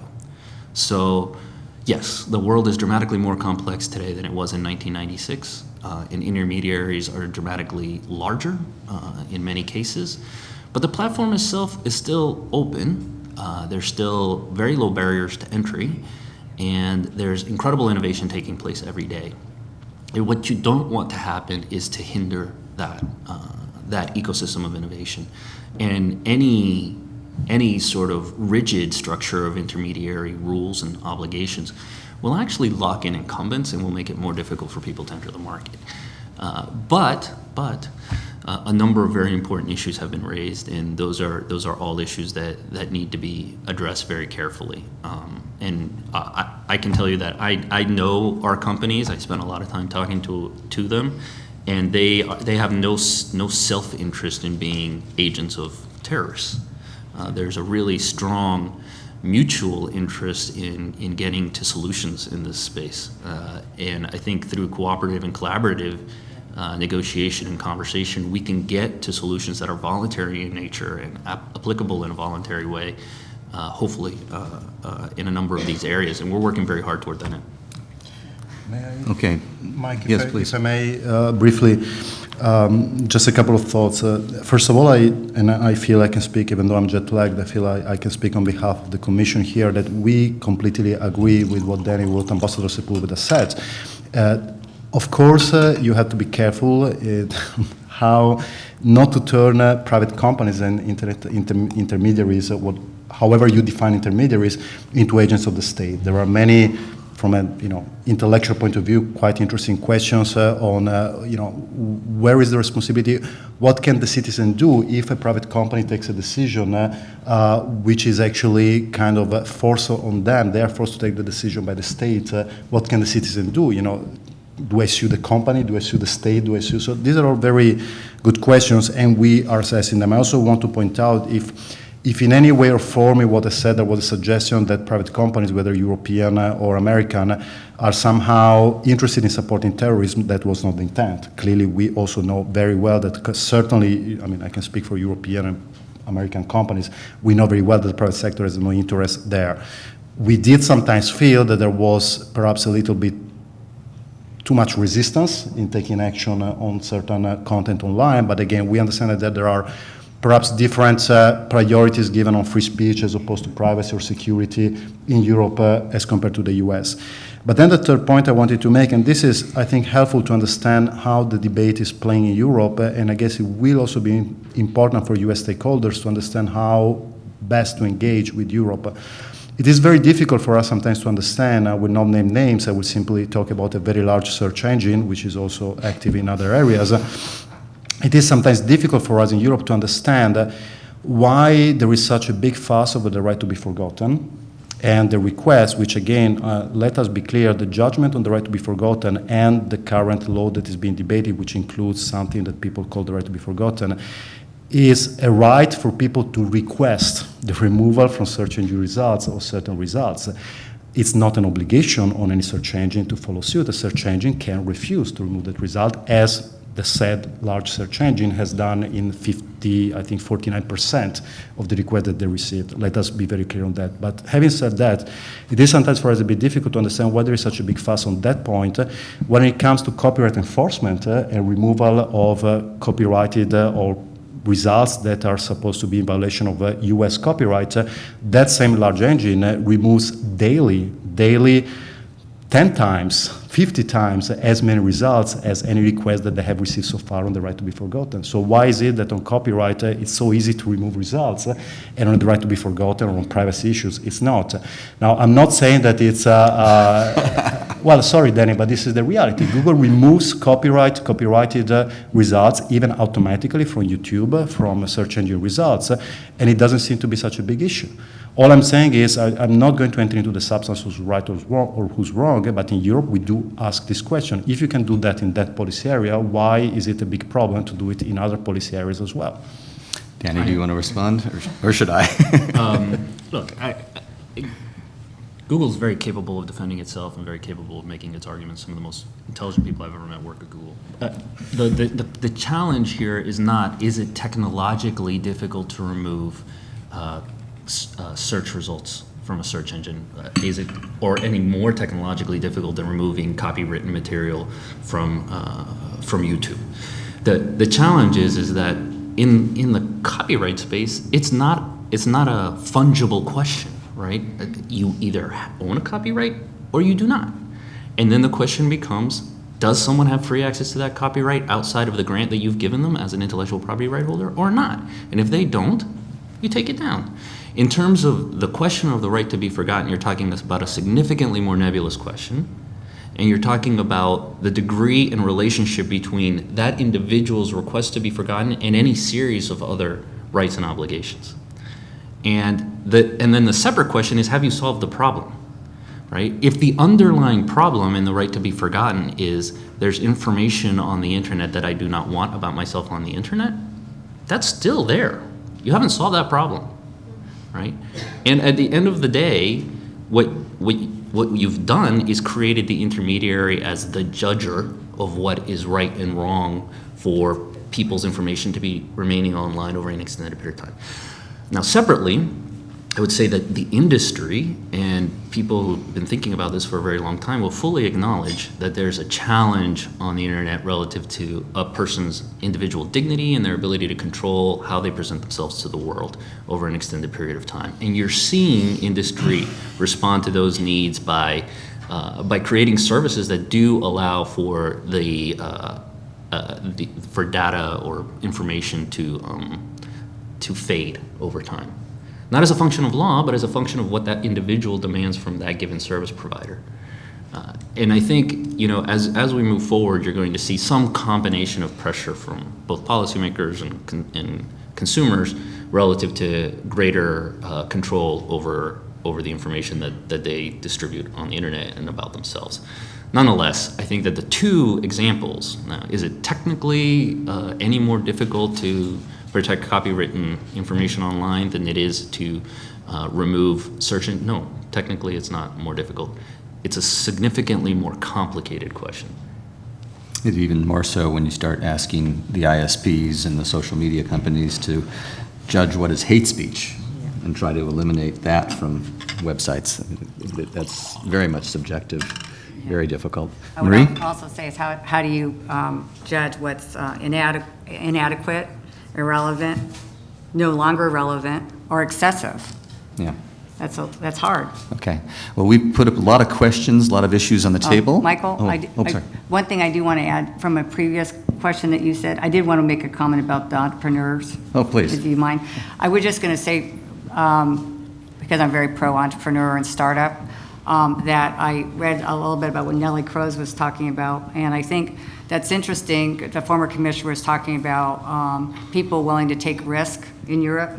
So, yes, the world is dramatically more complex today than it was in 1996, and intermediaries are dramatically larger in many cases, but the platform itself is still open. There's still very low barriers to entry, and there's incredible innovation taking place every day. And what you don't want to happen is to hinder that ecosystem of innovation. And any sort of rigid structure of intermediary rules and obligations will actually lock in incumbents and will make it more difficult for people to enter the market. But a number of very important issues have been raised, and those are all issues that need to be addressed very carefully. And I can tell you that I know our companies. I spent a lot of time talking to them, and they have no self-interest in being agents of terrorists. There's a really strong mutual interest in getting to solutions in this space, and I think through cooperative and collaborative negotiation and conversation, we can get to solutions that are voluntary in nature and applicable in a voluntary way, hopefully in a number of these areas, and we're working very hard toward that end. May I? Okay. Mike, Yes, please. if I may, briefly, just a couple of thoughts. First of all, I feel I can speak, even though I'm jet-lagged, I feel I can speak on behalf of the Commission here, that we completely agree with what Ambassador Sepulveda said. Of course, you have to be careful how not to turn private companies and internet intermediaries, however you define intermediaries, into agents of the state. There are many from a intellectual point of view, quite interesting questions on where is the responsibility, what can the citizen do if a private company takes a decision which is actually kind of forced on them. They are forced to take the decision by the state. What can the citizen do? Do I sue the company? Do I sue the state? Do I sue? So these are all very good questions, and we are assessing them. I also want to point out if in any way or form in what I said there was a suggestion that private companies, whether European or American, are somehow interested in supporting terrorism, that was not the intent. Clearly, we also know very well that certainly, I can speak for European and American companies, we know very well that the private sector has no interest there. We did sometimes feel that there was perhaps a little bit too much resistance in taking action on certain content online, but again, we understand that there are perhaps different priorities given on free speech as opposed to privacy or security in Europe as compared to the US. But then the third point I wanted to make, and this is, I think, helpful to understand how the debate is playing in Europe, and I guess it will also be important for US stakeholders to understand how best to engage with Europe. It is very difficult for us sometimes to understand. I will not name names. I will simply talk about a very large search engine, which is also active in other areas. It is sometimes difficult for us in Europe to understand why there is such a big fuss over the right to be forgotten and the request, which again, let us be clear, the judgment on the right to be forgotten and the current law that is being debated, which includes something that people call the right to be forgotten, is a right for people to request the removal from search engine results of certain results. It's not an obligation on any search engine to follow suit. A search engine can refuse to remove that result, as the said large search engine has done in 49% of the requests that they received. Let us be very clear on that. But having said that, it is sometimes for us a bit difficult to understand why there is such a big fuss on that point when it comes to copyright enforcement and removal of copyrighted or results that are supposed to be in violation of US copyright. That same large engine removes daily 10 times, 50 times as many results as any request that they have received so far on the right to be forgotten. So why is it that on copyright it's so easy to remove results and on the right to be forgotten or on privacy issues it's not? Now, I'm not saying that it's, well, sorry, Danny, but this is the reality. Google removes copyrighted results even automatically from YouTube, from search engine results, and it doesn't seem to be such a big issue. All I'm saying is I'm not going to enter into the substance who's right or who's wrong, but in Europe we do ask this question. If you can do that in that policy area, why is it a big problem to do it in other policy areas as well? Danny, do you want to respond, or should I? Look, Google's very capable of defending itself and very capable of making its arguments. Some of the most intelligent people I've ever met work at Google. The challenge here is not, is it technologically difficult to remove search results from a search engine? Is it, or any more technologically difficult than removing copywritten material from YouTube? The challenge is that in the copyright space, it's not a fungible question, right? You either own a copyright or you do not. And then the question becomes, does someone have free access to that copyright outside of the grant that you've given them as an intellectual property right holder or not? And if they don't, you take it down. In terms of the question of the right to be forgotten, you're talking about a significantly more nebulous question, and you're talking about the degree and relationship between that individual's request to be forgotten and any series of other rights and obligations. And then the separate question is, have you solved the problem, right? If the underlying problem in the right to be forgotten is there's information on the internet that I do not want about myself on the internet, that's still there. You haven't solved that problem. Right? And at the end of the day, what you've done is created the intermediary as the judger of what is right and wrong for people's information to be remaining online over an extended period of time. Now, separately, I would say that the industry and people who've been thinking about this for a very long time will fully acknowledge that there's a challenge on the internet relative to a person's individual dignity and their ability to control how they present themselves to the world over an extended period of time. And you're seeing industry respond to those needs by creating services that do allow for for data or information to fade over time. Not as a function of law, but as a function of what that individual demands from that given service provider, And I think, you know, as we move forward, you're going to see some combination of pressure from both policymakers and consumers relative to greater control over the information that they distribute on the internet and about themselves. Nonetheless, I think that the two examples, now, is it technically any more difficult to protect copywritten information online than it is to remove search engine? No, technically it's not more difficult. It's a significantly more complicated question. It's even more so when you start asking the ISPs and the social media companies to judge what is hate speech and try to eliminate that from websites. That's very much subjective, very difficult. I would Marie? also say is how do you judge what's inadequate, irrelevant, no longer relevant, or excessive? Yeah. That's hard. Okay. Well, we put up a lot of questions, a lot of issues on the table. Michael, Sorry. one thing I do want to add from a previous question that you said, I did want to make a comment about the entrepreneurs. Oh, please. If you mind. I was just going to say, because I'm very pro-entrepreneur and startup, that I read a little bit about what Nellie Kroes was talking about, and I think that's interesting. The former commissioner was talking about people willing to take risk in Europe.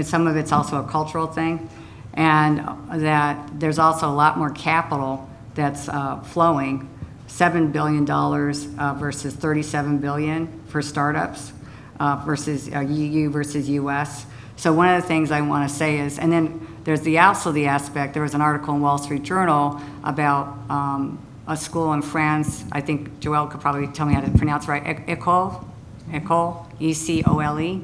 Some of it's also a cultural thing, and that there's also a lot more capital that's flowing, $7 billion versus $37 billion for startups versus EU versus US. So one of the things I want to say is, and then there's also the aspect, there was an article in Wall Street Journal about a school in France, I think Joelle could probably tell me how to pronounce it right, Ecole, E-C-O-L-E.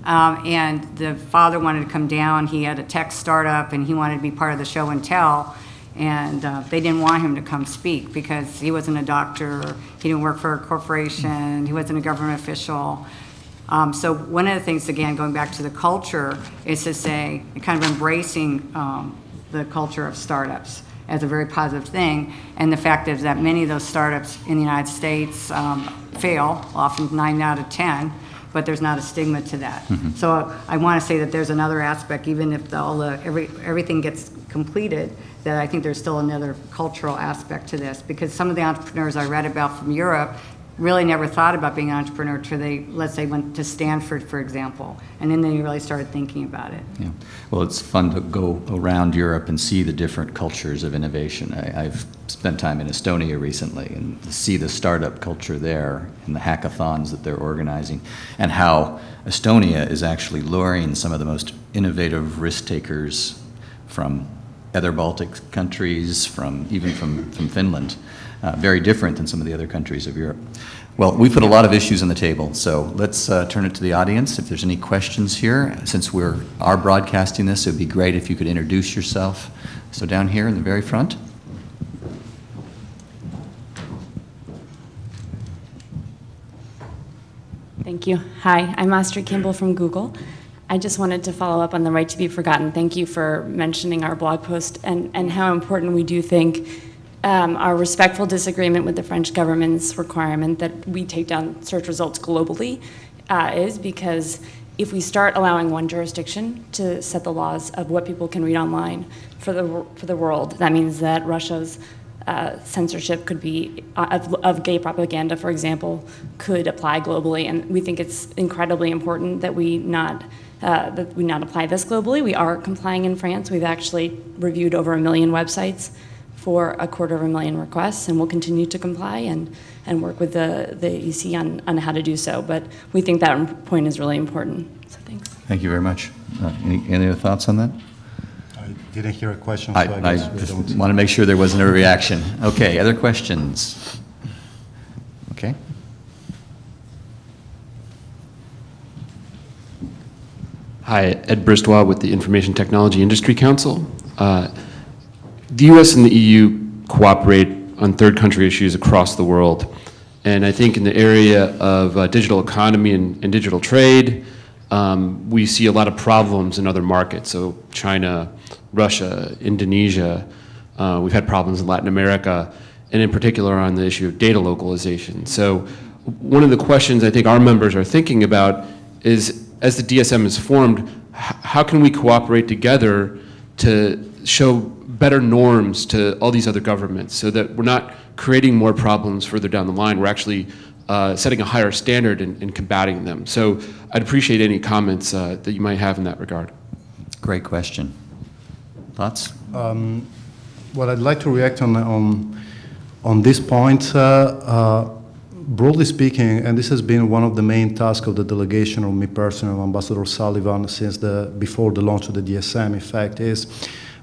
And the father wanted to come down, he had a tech startup, and he wanted to be part of the show and tell, and they didn't want him to come speak because he wasn't a doctor, he didn't work for a corporation, he wasn't a government official. So one of the things, again, going back to the culture, is to say, kind of embracing the culture of startups as a very positive thing, and the fact is that many of those startups in the United States fail, often 9 out of 10, but there's not a stigma to that. Mm-hmm. So I want to say that there's another aspect, even if everything gets completed, that I think there's still another cultural aspect to this, because some of the entrepreneurs I read about from Europe really never thought about being an entrepreneur until they, let's say, went to Stanford, for example, and then they really started thinking about it. Yeah. Well, it's fun to go around Europe and see the different cultures of innovation. I've spent time in Estonia recently and see the startup culture there and the hackathons that they're organizing, and how Estonia is actually luring some of the most innovative risk takers from other Baltic countries, even from Finland. Very different than some of the other countries of Europe. Well, we put a lot of issues on the table, so let's turn it to the audience. If there's any questions here, since we are broadcasting this, it would be great if you could introduce yourself. So down here in the very front. Thank you. Hi, I'm Astrid Campbell from Google. I just wanted to follow up on the right to be forgotten. Thank you for mentioning our blog post and how important we do think our respectful disagreement with the French government's requirement that we take down search results globally is because if we start allowing one jurisdiction to set the laws of what people can read online for the world, that means that Russia's censorship could be of gay propaganda, for example, could apply globally, and we think it's incredibly important that we not apply this globally. We are complying in France. We've actually reviewed over 1 million websites for 250,000 requests, and we'll continue to comply and work with the EC on how to do so. But we think that point is really important. So thanks. Thank you very much. Any other thoughts on that? I didn't hear a question, so I I guess we just don't. want to make sure there wasn't a reaction. Okay, other questions? Okay. Hi, Ed Bristois with the Information Technology Industry Council. The US and the EU cooperate on third country issues across the world. And I think in the area of digital economy and digital trade, we see a lot of problems in other markets. So China, Russia, Indonesia, we've had problems in Latin America, and in particular on the issue of data localization. So one of the questions I think our members are thinking about is, as the DSM is formed, how can we cooperate together to show better norms to all these other governments so that we're not creating more problems further down the line. We're actually setting a higher standard in combating them. So I'd appreciate any comments that you might have in that regard. Great question. Thoughts? Well, I'd like to react on this point. Broadly speaking, and this has been one of the main tasks of the delegation, or me personally, Ambassador Sullivan, since before the launch of the DSM, in fact, is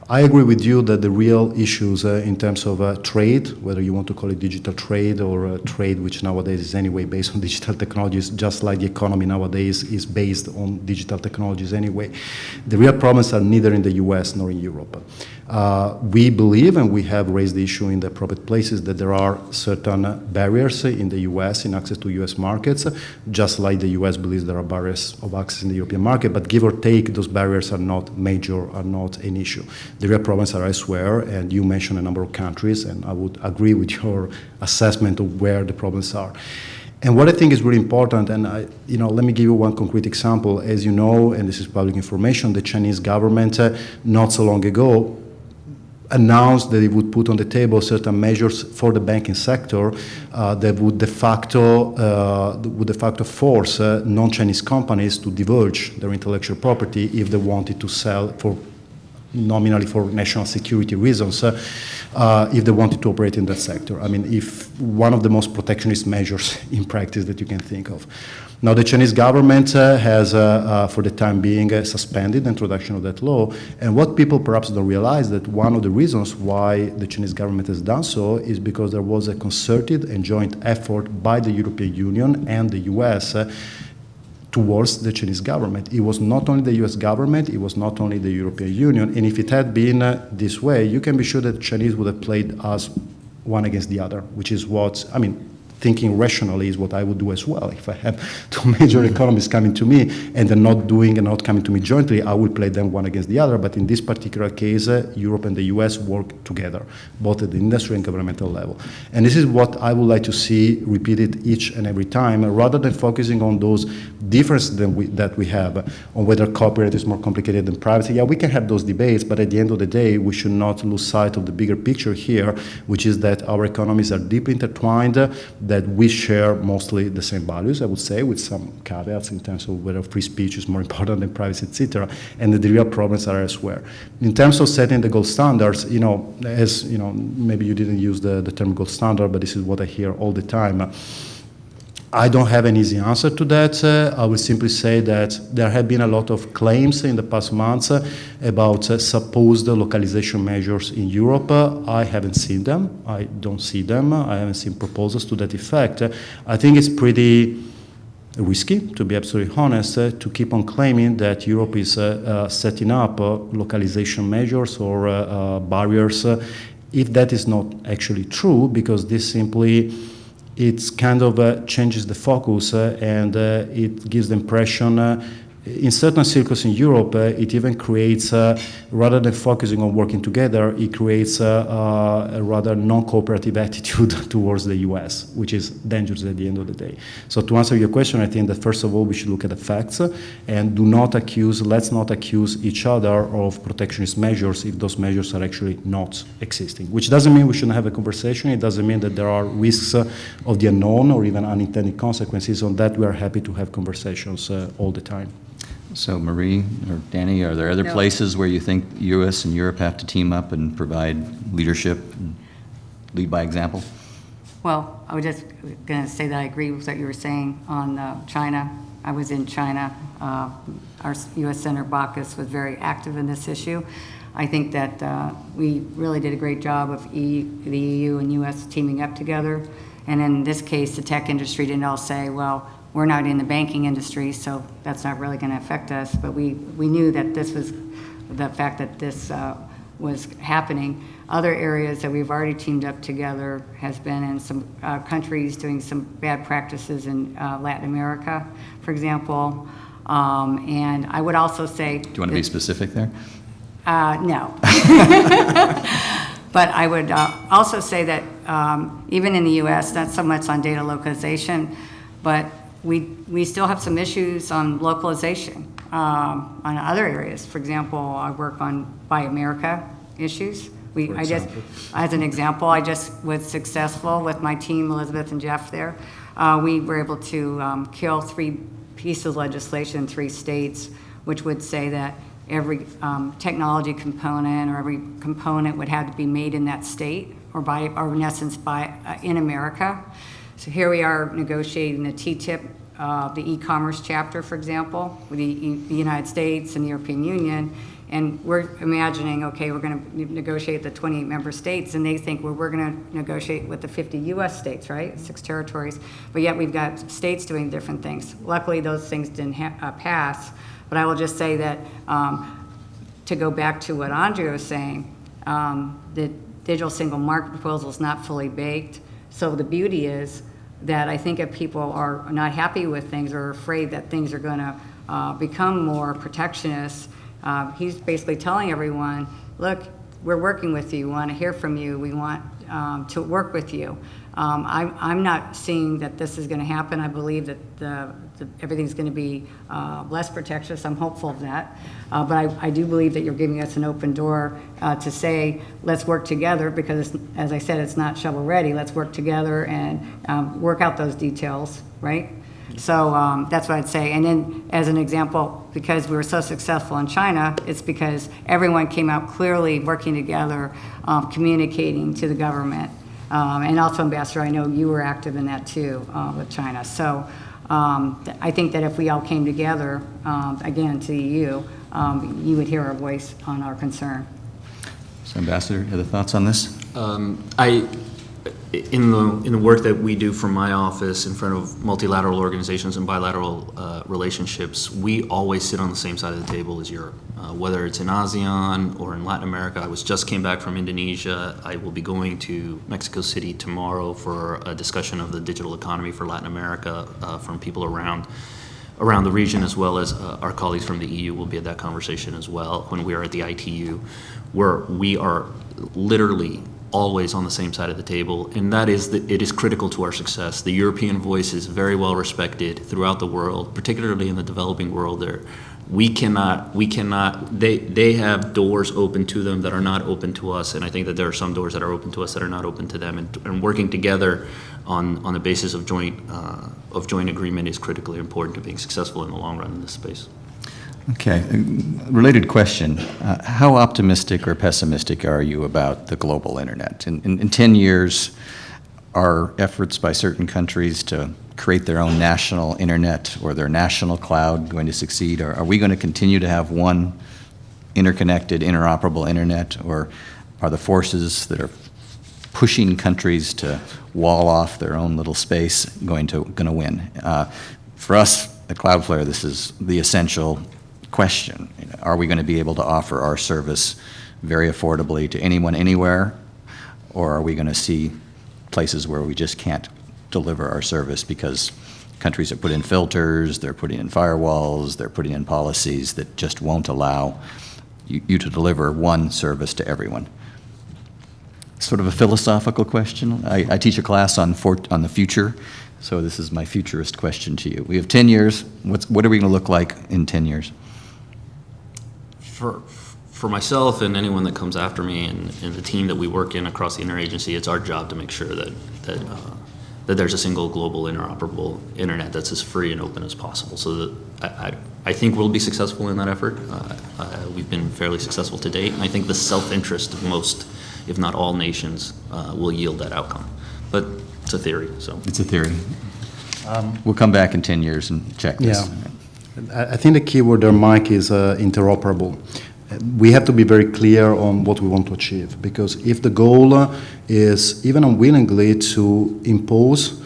I agree with you that the real issues in terms of trade, whether you want to call it digital trade or trade which nowadays is anyway based on digital technologies, just like the economy nowadays is based on digital technologies anyway, the real problems are neither in the US nor in Europe. We believe, and we have raised the issue in the appropriate places, that there are certain barriers in the US in access to US markets, just like the US believes there are barriers of access in the European market, but give or take, those barriers are not major, are not an issue. The real problems are elsewhere, and you mentioned a number of countries, and I would agree with your assessment of where the problems are. And what I think is really important, and let me give you one concrete example. As you know, and this is public information, the Chinese government not so long ago announced that it would put on the table certain measures for the banking sector that would de facto force non-Chinese companies to divulge their intellectual property if they wanted to sell nominally for national security reasons, if they wanted to operate in that sector. I mean, if one of the most protectionist measures in practice that you can think of. Now, the Chinese government has, for the time being, suspended the introduction of that law. And what people perhaps don't realize, that one of the reasons why the Chinese government has done so is because there was a concerted and joint effort by the European Union and the US towards the Chinese government. It was not only the US government, it was not only the European Union. And if it had been this way, you can be sure that the Chinese would have played us one against the other, which is what, thinking rationally is what I would do as well. If I have two major economies coming to me and they're not doing and not coming to me jointly, I will play them one against the other. But in this particular case, Europe and the US work together, both at the industry and governmental level. And this is what I would like to see repeated each and every time, rather than focusing on those differences that we have, on whether copyright is more complicated than privacy. Yeah, we can have those debates, but at the end of the day, we should not lose sight of the bigger picture here, which is that our economies are deeply intertwined, that we share mostly the same values, I would say, with some caveats in terms of whether free speech is more important than privacy, etc., and that the real problems are elsewhere. In terms of setting the gold standards, maybe you didn't use the term gold standard, but this is what I hear all the time. I don't have an easy answer to that. I will simply say that there have been a lot of claims in the past months about supposed localization measures in Europe. I haven't seen them. I don't see them. I haven't seen proposals to that effect. I think it's pretty risky, to be absolutely honest, to keep on claiming that Europe is setting up localization measures or barriers if that is not actually true, because this simply it kind of changes the focus and it gives the impression in certain circles in Europe, it even creates, rather than focusing on working together, it creates a rather non-cooperative attitude towards the US, which is dangerous at the end of the day. So to answer your question, I think that first of all, we should look at the facts and let's not accuse each other of protectionist measures if those measures are actually not existing, which doesn't mean we shouldn't have a conversation. It doesn't mean that there are risks of the unknown or even unintended consequences. On that, we are happy to have conversations all the time. So Marie or Danny, are there other places where you think US and Europe have to team up and provide leadership and lead by example? Well, I was just going to say that I agree with what you were saying on China. I was in China. Our U.S. Senator Baucus was very active in this issue. I think that we really did a great job of the EU and U.S. teaming up together. And in this case, the tech industry didn't all say, well, we're not in the banking industry, so that's not really going to affect us. But we knew that this was the fact that this was happening. Other areas that we've already teamed up together has been in some countries doing some bad practices in Latin America, for example. And I would also say... Do you want to be specific there? No. But I would also say that even in the U.S., not so much on data localization, but we still have some issues on localization on other areas. For example, I work on Buy America, issues. For example? As an example, I just was successful with my team, Elizabeth and Jeff there. We were able to kill 3 pieces of legislation in 3 states, which would say that every technology component or every component would have to be made in that state or in essence in America. So here we are negotiating the TTIP, the e-commerce chapter, for example, with the United States and the European Union. And we're imagining, okay, we're going to negotiate the 28 member states, and they think, well, we're going to negotiate with the 50 U.S. states, right? 6 territories. But yet we've got states doing different things. Luckily, those things didn't pass. But I will just say that to go back to what Andrea was saying, the digital single market proposal is not fully baked. So the beauty is that I think if people are not happy with things or afraid that things are going to become more protectionist, he's basically telling everyone, look, we're working with you. We want to hear from you. We want to work with you. I'm not seeing that this is going to happen. I believe that everything's going to be less protectionist. I'm hopeful of that. But I do believe that you're giving us an open door to say, let's work together, because, as I said, it's not shovel ready. Let's work together and work out those details, right? So that's what I'd say. And then, as an example, because we were so successful in China, it's because everyone came out clearly working together, communicating to the government. And also, Ambassador, I know you were active in that too with China. So I think that if we all came together, again, to the EU, you would hear our voice on our concern. So, Ambassador, other thoughts on this? In the work that we do from my office in front of multilateral organizations and bilateral relationships, we always sit on the same side of the table as Europe. Whether it's in ASEAN or in Latin America. I just came back from Indonesia. I will be going to Mexico City tomorrow for a discussion of the digital economy for Latin America from people around the region, as well as our colleagues from the EU will be at that conversation as well when we are at the ITU, where we are literally always on the same side of the table, and that is that it is critical to our success. The European voice is very well respected throughout the world, particularly in the developing world. They have doors open to them that are not open to us, and I think that there are some doors that are open to us that are not open to them, and working together on the basis of joint agreement is critically important to being successful in the long run in this space. Okay, related question. How optimistic or pessimistic are you about the global internet? In 10 years, are efforts by certain countries to create their own national internet or their national cloud going to succeed? Or are we going to continue to have one interconnected, interoperable internet? Or are the forces that are pushing countries to wall off their own little space going to win? For us at CloudFlare, this is the essential question. Are we going to be able to offer our service very affordably to anyone, anywhere? Or are we going to see places where we just can't deliver our service because countries are putting in filters, they're putting in firewalls, they're putting in policies that just won't allow you to deliver one service to everyone? Sort of a philosophical question. I teach a class on the future, so this is my futurist question to you. We have 10 years. What are we going to look like in 10 years? For myself and anyone that comes after me and the team that we work in across the interagency, it's our job to make sure that there's a single global interoperable internet that's as free and open as possible. So that I think we'll be successful in that effort. We've been fairly successful to date, and I think the self-interest of most, if not all nations, will yield that outcome. But it's a theory. So it's a theory. We'll come back in 10 years and check this. Yeah. I think the key word there, Mike, is interoperable. We have to be very clear on what we want to achieve, because if the goal is even unwillingly to impose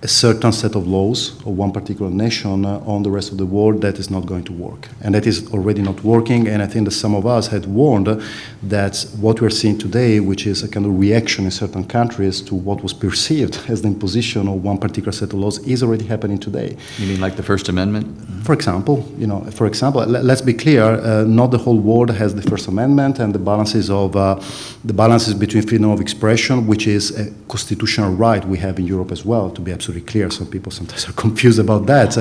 a certain set of laws of one particular nation on the rest of the world, that is not going to work. And that is already not working, and I think that some of us had warned that what we're seeing today, which is a kind of reaction in certain countries to what was perceived as the imposition of one particular set of laws, is already happening today. You mean like the First Amendment? For example, let's be clear, not the whole world has the First Amendment and the balances between freedom of expression, which is a constitutional right we have in Europe as well, to be absolutely clear. Some people sometimes are confused about that.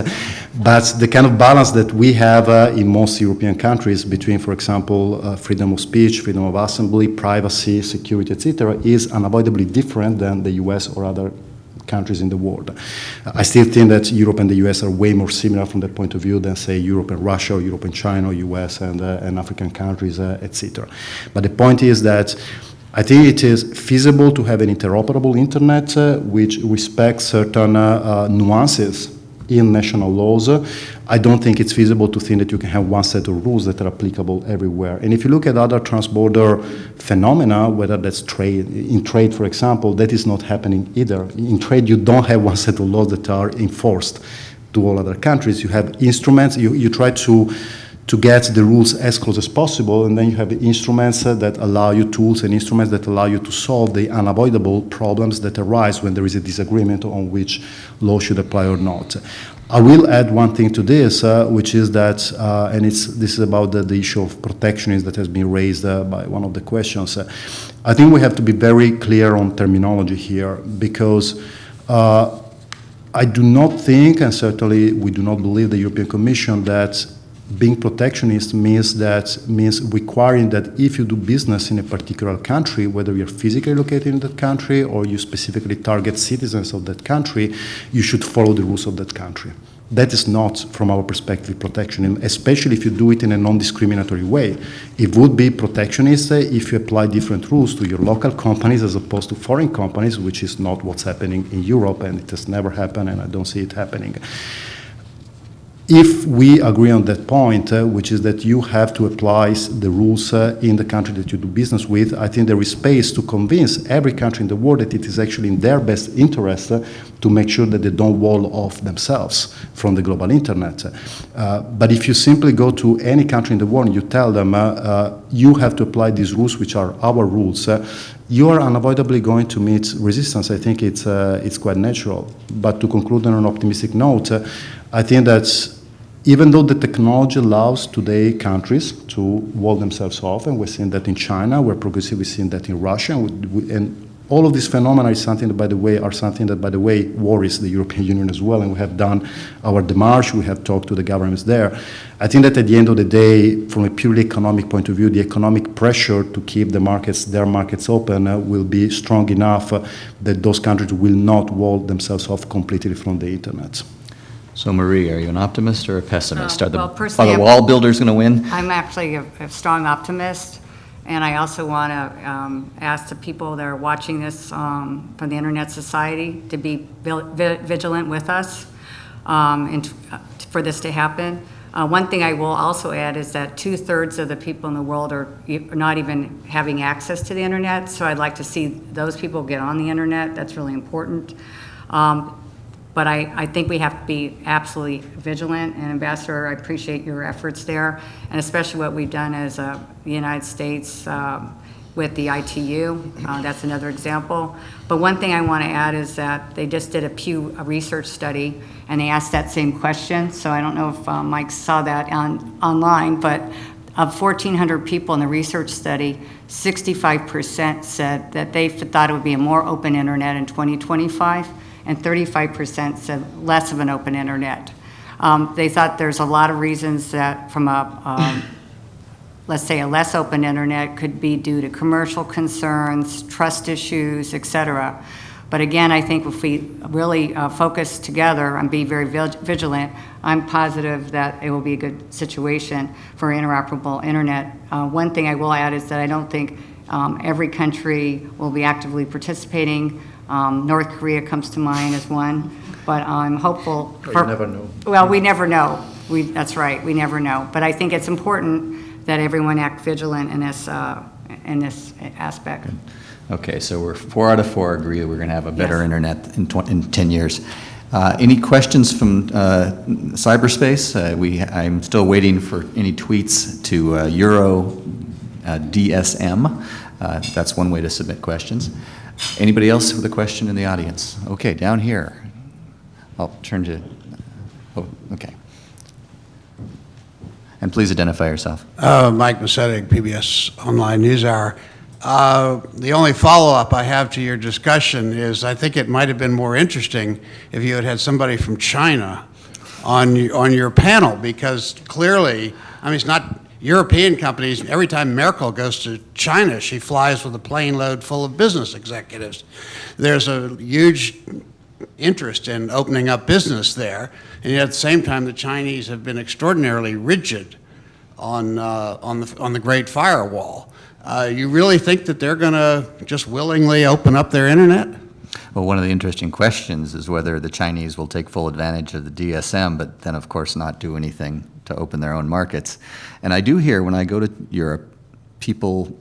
But the kind of balance that we have in most European countries between, for example, freedom of speech, freedom of assembly, privacy, security, etc., is unavoidably different than the US or other countries in the world. I still think that Europe and the US are way more similar from that point of view than, say, Europe and Russia, or Europe and China, or US and African countries, etc. But the point is that I think it is feasible to have an interoperable internet which respects certain nuances in national laws. I don't think it's feasible to think that you can have one set of rules that are applicable everywhere. And if you look at other transborder phenomena, whether that's trade, in trade, for example, that is not happening either. In trade, you don't have one set of laws that are enforced to all other countries. You have instruments, you try to get the rules as close as possible, and then you have instruments that allow you, tools and instruments that allow you to solve the unavoidable problems that arise when there is a disagreement on which law should apply or not. I will add one thing to this, which is that, and this is about the issue of protectionism that has been raised by one of the questions. I think we have to be very clear on terminology here, because I do not think, and certainly we do not believe the European Commission, that being protectionist means requiring that if you do business in a particular country, whether you're physically located in that country or you specifically target citizens of that country, you should follow the rules of that country. That is not, from our perspective, protectionism, especially if you do it in a non-discriminatory way. It would be protectionist if you apply different rules to your local companies as opposed to foreign companies, which is not what's happening in Europe, and it has never happened, and I don't see it happening. If we agree on that point, which is that you have to apply the rules in the country that you do business with, I think there is space to convince every country in the world that it is actually in their best interest to make sure that they don't wall off themselves from the global internet. But if you simply go to any country in the world and you tell them, you have to apply these rules, which are our rules, you are unavoidably going to meet resistance. I think it's quite natural. But to conclude on an optimistic note, I think that even though the technology allows today countries to wall themselves off, and we're seeing that in China, we're progressively seeing that in Russia, and all of these phenomena is something that, by the way, worries the European Union as well, and we have done our démarche, we have talked to the governments there. I think that at the end of the day, from a purely economic point of view, the economic pressure to keep their markets open will be strong enough that those countries will not wall themselves off completely from the internet. So Marie, are you an optimist or a pessimist? Well, Are personally, the wall builders going to win? I'm actually a strong optimist, and I also want to ask the people that are watching this from the Internet Society to be vigilant with us and for this to happen. One thing I will also add is that 2/3 of the people in the world are not even having access to the Internet, so I'd like to see those people get on the Internet. That's really important. But I think we have to be absolutely vigilant, and Ambassador, I appreciate your efforts there, and especially what we've done as the United States with the ITU. That's another example. But one thing I want to add is that they just did a Pew research study, and they asked that same question. So I don't know if Mike saw that online, but of 1,400 people in the research study, 65% said that they thought it would be a more open internet in 2025. And 35% said less of an open internet. They thought there's a lot of reasons that from let's say a less open internet could be due to commercial concerns, trust issues, et cetera. But again, I think if we really focus together and be very vigilant, I'm positive that it will be a good situation for interoperable internet. One thing I will add is that I don't think every country will be actively participating. North Korea comes to mind as one, but I'm hopeful. You never know. Well, we never know. That's right, we never know. But I think it's important that everyone act vigilant in this aspect. Okay, so we're 4 out of 4 agree we're going to have a better internet in 10 years. Any questions from cyberspace? I'm still waiting for any tweets to Euro DSM. That's one way to submit questions. Anybody else with a question in the audience? Okay, down here. I'll turn to, okay. And please identify yourself. Mike Macetic, PBS Online NewsHour. The only follow-up I have to your discussion is I think it might have been more interesting if you had had somebody from China on your panel, because clearly, I mean, it's not European companies. Every time Merkel goes to China, she flies with a plane load full of business executives. There's a huge interest in opening up business there, and yet at the same time, the Chinese have been extraordinarily rigid on the Great Firewall. You really think that they're going to just willingly open up their internet? Well, one of the interesting questions is whether the Chinese will take full advantage of the DSM, but then, of course, not do anything to open their own markets. And I do hear when I go to Europe, people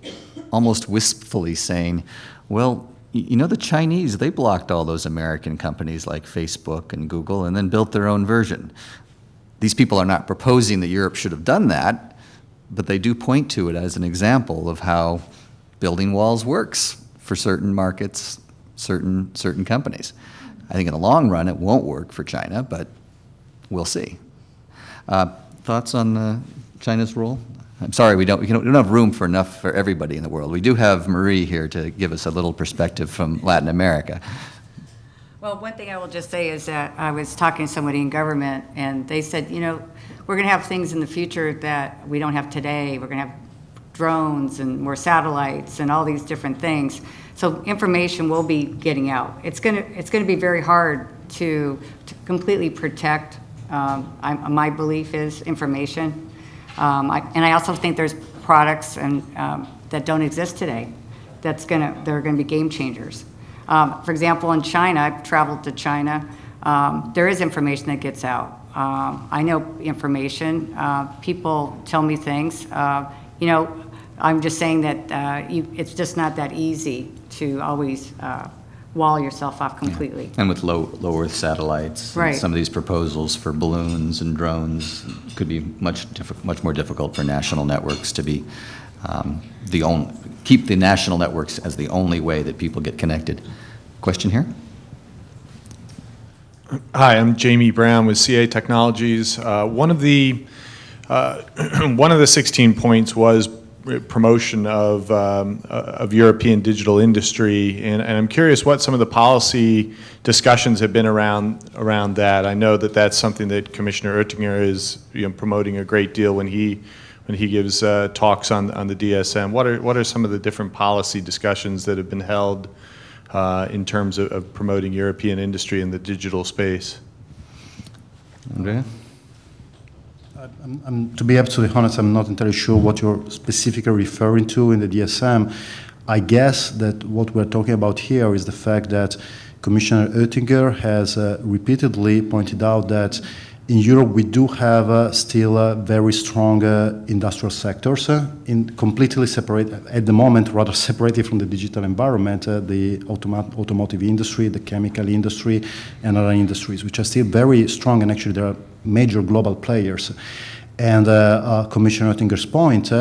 almost wistfully saying, well, you know, the Chinese, they blocked all those American companies like Facebook and Google and then built their own version. These people are not proposing that Europe should have done that, but they do point to it as an example of how building walls works for certain markets, certain companies. I think in the long run, it won't work for China, but we'll see. Thoughts on China's role? I'm sorry, we don't have room for enough for everybody in the world. We do have Marie here to give us a little perspective from Latin America. Well, one thing I will just say is that I was talking to somebody in government, and they said, you know, we're going to have things in the future that we don't have today. We're going to have drones and more satellites and all these different things. So information will be getting out. It's going to be very hard to completely protect. My belief is information, and I also think there's products and that don't exist today. They're going to be game changers. For example, in China, I've traveled to China. There is information that gets out. I know information. People tell me things. You know, I'm just saying that it's just not that easy to always wall yourself off completely. Yeah. And with low Earth satellites, right. Some of these proposals for balloons and drones could be much more difficult for national networks to be keep the national networks as the only way that people get connected. Question here? Hi, I'm Jamie Brown with CA Technologies. One of the 16 points was promotion of European digital industry, and I'm curious what some of the policy discussions have been around that. I know that that's something that Commissioner Oettinger is promoting a great deal when he gives talks on the DSM. What are some of the different policy discussions that have been held in terms of promoting European industry in the digital space? Andrea? To be absolutely honest, I'm not entirely sure what you're specifically referring to in the DSM. I guess that what we're talking about here is the fact that Commissioner Oettinger has repeatedly pointed out that in Europe we do have still very strong industrial sectors, completely separate, at the moment rather separated from the digital environment, the automotive industry, the chemical industry, and other industries, which are still very strong, and actually there are major global players. And Commissioner Oettinger's point,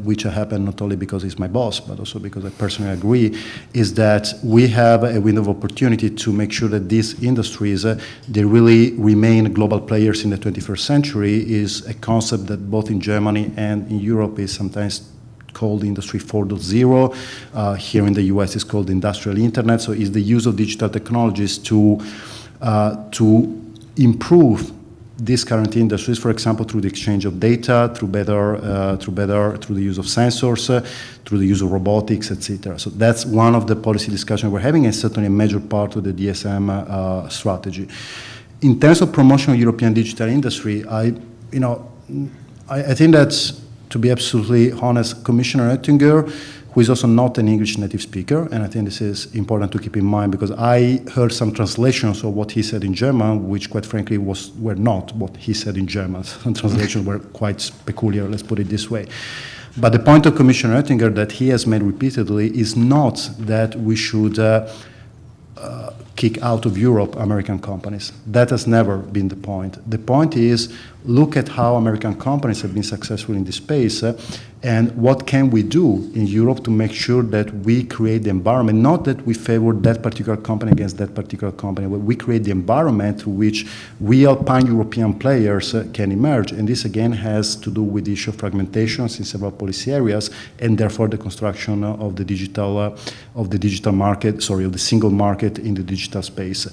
which happened not only because he's my boss, but also because I personally agree, is that we have a window of opportunity to make sure that these industries, they really remain global players in the 21st century, is a concept that both in Germany and in Europe is sometimes called Industry 4.0. Here in the US it's called Industrial Internet. So it's the use of digital technologies to improve these current industries, for example, through the exchange of data, through the use of sensors, through the use of robotics, etc. So that's one of the policy discussions we're having, and certainly a major part of the DSM strategy. In terms of promotion of European digital industry, I think that, to be absolutely honest, Commissioner Oettinger, who is also not an English native speaker, and I think this is important to keep in mind because I heard some translations of what he said in German, which quite frankly were not what he said in German. Some translations were quite peculiar, let's put it this way. But the point of Commissioner Oettinger that he has made repeatedly is not that we should kick out of Europe American companies. That has never been the point. The point is look at how American companies have been successful in this space, and what can we do in Europe to make sure that we create the environment, not that we favor that particular company against that particular company, but we create the environment through which real pan-European players can emerge. And this again has to do with the issue of fragmentations in several policy areas, and therefore the construction of the digital market, of the single market in the digital space.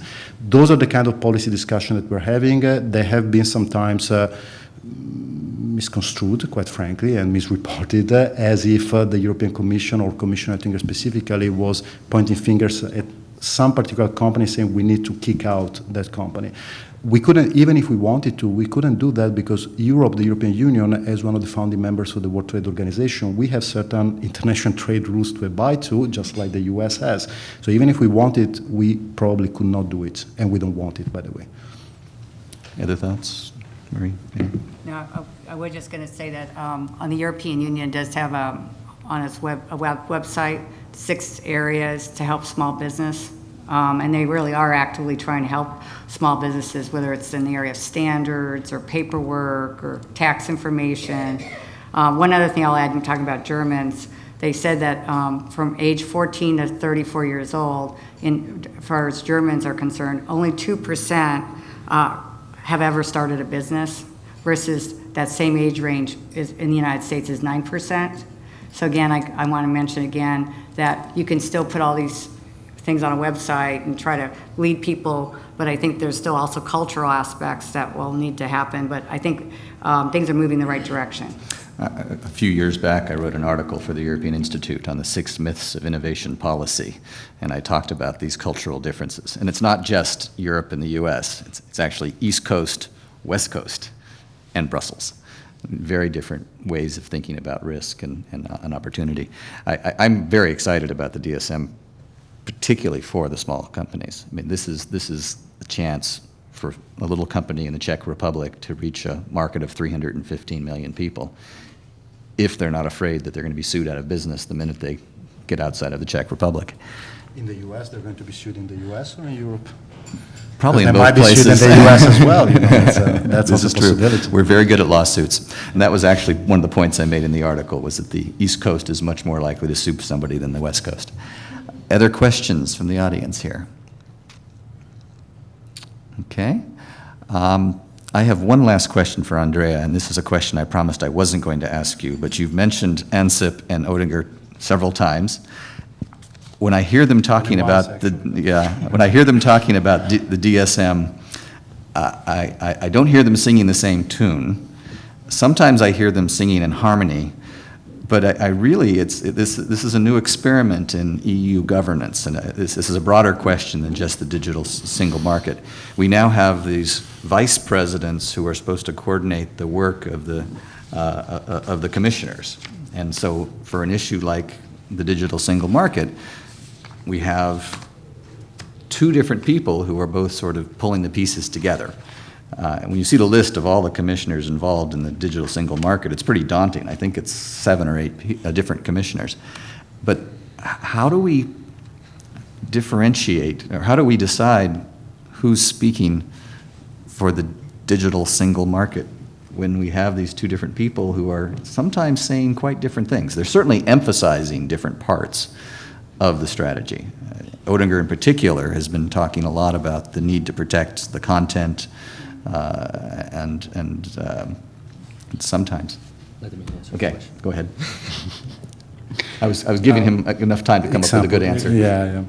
Those are the kind of policy discussion that we're having. They have been sometimes misconstrued, quite frankly, and misreported as if the European Commission or Commissioner Oettinger specifically was pointing fingers at some particular company saying we need to kick out that company. We couldn't, even if we wanted to, we couldn't do that because Europe, the European Union, as one of the founding members of the World Trade Organization, we have certain international trade rules to abide to, just like the US has. So even if we wanted, we probably could not do it, and we don't want it, by the way. Other thoughts, Marie? No, I was just going to say that on the European Union does have on its website 6 areas to help small business, and they really are actively trying to help small businesses, whether it's in the area of standards or paperwork or tax information. One other thing I'll add, I'm talking about Germans. They said that from age 14 to 34 years old, as far as Germans are concerned, only 2% have ever started a business, versus that same age range is in the United States is 9%. So again, I want to mention again that you can still put all these things on a website and try to lead people, but I think there's still also cultural aspects that will need to happen, but I think things are moving in the right direction. A few years back, I wrote an article for the European Institute on the 6 myths of innovation policy, and I talked about these cultural differences. And it's not just Europe and the US, it's actually East Coast, West Coast, and Brussels. Very different ways of thinking about risk and opportunity. I'm very excited about the DSM, particularly for the small companies. I mean, this is a chance for a little company in the Czech Republic to reach a market of 315 million people, if they're not afraid that they're going to be sued out of business the minute they get outside of the Czech Republic. In the US, they're going to be sued in the US or in Europe? Probably in they both might be places. sued in the US as well. You know, that's This also is a true. possibility. We're very good at lawsuits. And that was actually one of the points I made in the article, was that the East Coast is much more likely to sue somebody than the West Coast. Other questions from the audience here? Okay. I have one last question for Andrea, and this is a question I promised I wasn't going to ask you, but you've mentioned ANSIP and Oettinger several times. When I hear them talking about the DSM, I don't hear them singing the same tune. Sometimes I hear them singing in harmony, but I really, this is a new experiment in EU governance, and this is a broader question than just the digital single market. We now have these vice presidents who are supposed to coordinate the work of the commissioners, and so for an issue like the digital single market, we have 2 different people who are both sort of pulling the pieces together. And when you see the list of all the commissioners involved in the digital single market, it's pretty daunting. I think it's 7 or 8 different commissioners. But how do we differentiate, or how do we decide who's speaking for the digital single market when we have these 2 different people who are sometimes saying quite different things? They're certainly emphasizing different parts of the strategy. Oettinger in particular has been talking a lot about the need to protect the content, and sometimes. Okay, go ahead. I was giving him enough time to come up with a good answer. Yeah.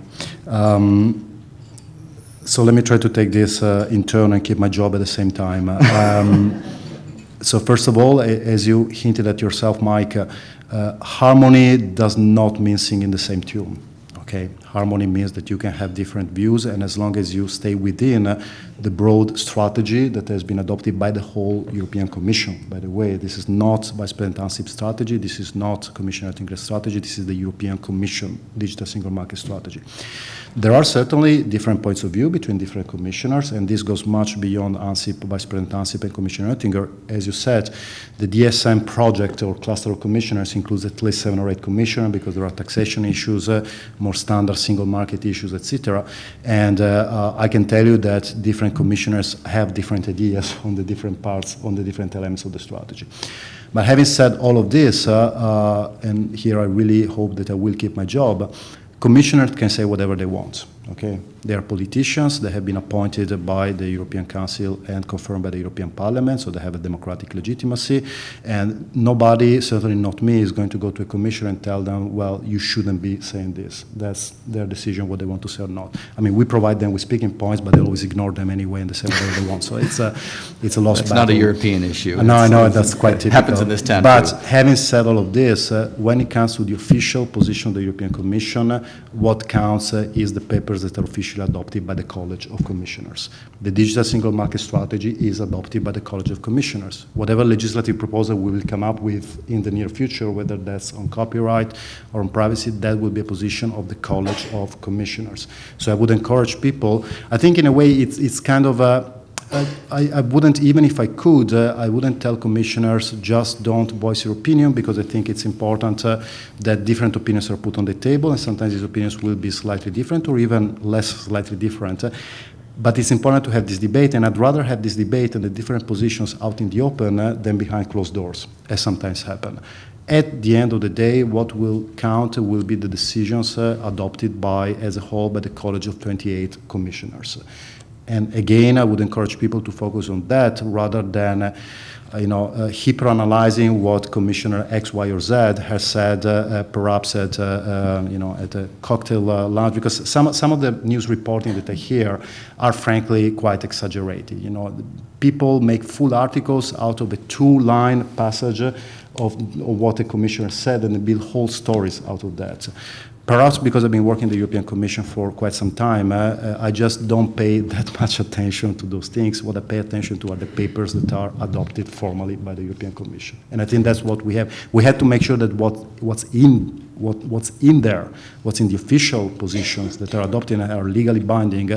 So let me try to take this in turn and keep my job at the same time. So first of all, as you hinted at yourself, Mike, harmony does not mean singing the same tune. Okay, harmony means that you can have different views, and as long as you stay within the broad strategy that has been adopted by the whole European Commission. By the way, this is not Vice President Ansip's strategy, this is not Commissioner Oettinger's strategy, this is the European Commission digital single market strategy. There are certainly different points of view between different commissioners, and this goes much beyond Ansip, Vice President Ansip and Commissioner Oettinger. As you said, the DSM project or cluster of commissioners includes at least 7 or 8 commissioners because there are taxation issues, more more standard single market issues, etc. And I can tell you that different commissioners have different ideas on the different parts, on the different elements of the strategy. But having said all of this, and here I really hope that I will keep my job, commissioners can say whatever they want. Okay, they are politicians. They have been appointed by the European Council and confirmed by the European Parliament, so they have a democratic legitimacy. And nobody, certainly not me, is going to go to a commissioner and tell them, well, you shouldn't be saying this. That's their decision, what they want to say or not. I mean, we provide them with speaking points, but they always ignore them anyway and they say whatever they want. So it's a lost It's battle. not a European issue. No, I know, that's quite typical. Happens in this town, But too. having said all of this, when it comes to the official position of the European Commission, what counts is the papers that are officially adopted by the College of Commissioners. The digital single market strategy is adopted by the College of Commissioners. Whatever legislative proposal we will come up with in the near future, whether that's on copyright or on privacy, that will be a position of the College of Commissioners. So I would encourage people, I think in a way it's kind of a, I wouldn't, even if I could, I wouldn't tell commissioners just don't voice your opinion, because I think it's important that different opinions are put on the table, and sometimes these opinions will be slightly different or even less slightly different. But it's important to have this debate, and I'd rather have this debate and the different positions out in the open than behind closed doors, as sometimes happen. At the end of the day, what will count will be the decisions adopted by, as a whole, by the College of 28 commissioners. And again, I would encourage people to focus on that rather than, hyper-analyzing what Commissioner X, Y, or Z has said, perhaps at a cocktail lounge, because some of the news reporting that I hear are frankly quite exaggerated. People make full articles out of a 2-line passage of what a commissioner said, and they build whole stories out of that. Perhaps because I've been working in the European Commission for quite some time, I just don't pay that much attention to those things. What I pay attention to are the papers that are adopted formally by the European Commission. And I think that's what we have. We have to make sure that what's in there, what's in the official positions that are adopted and are legally binding,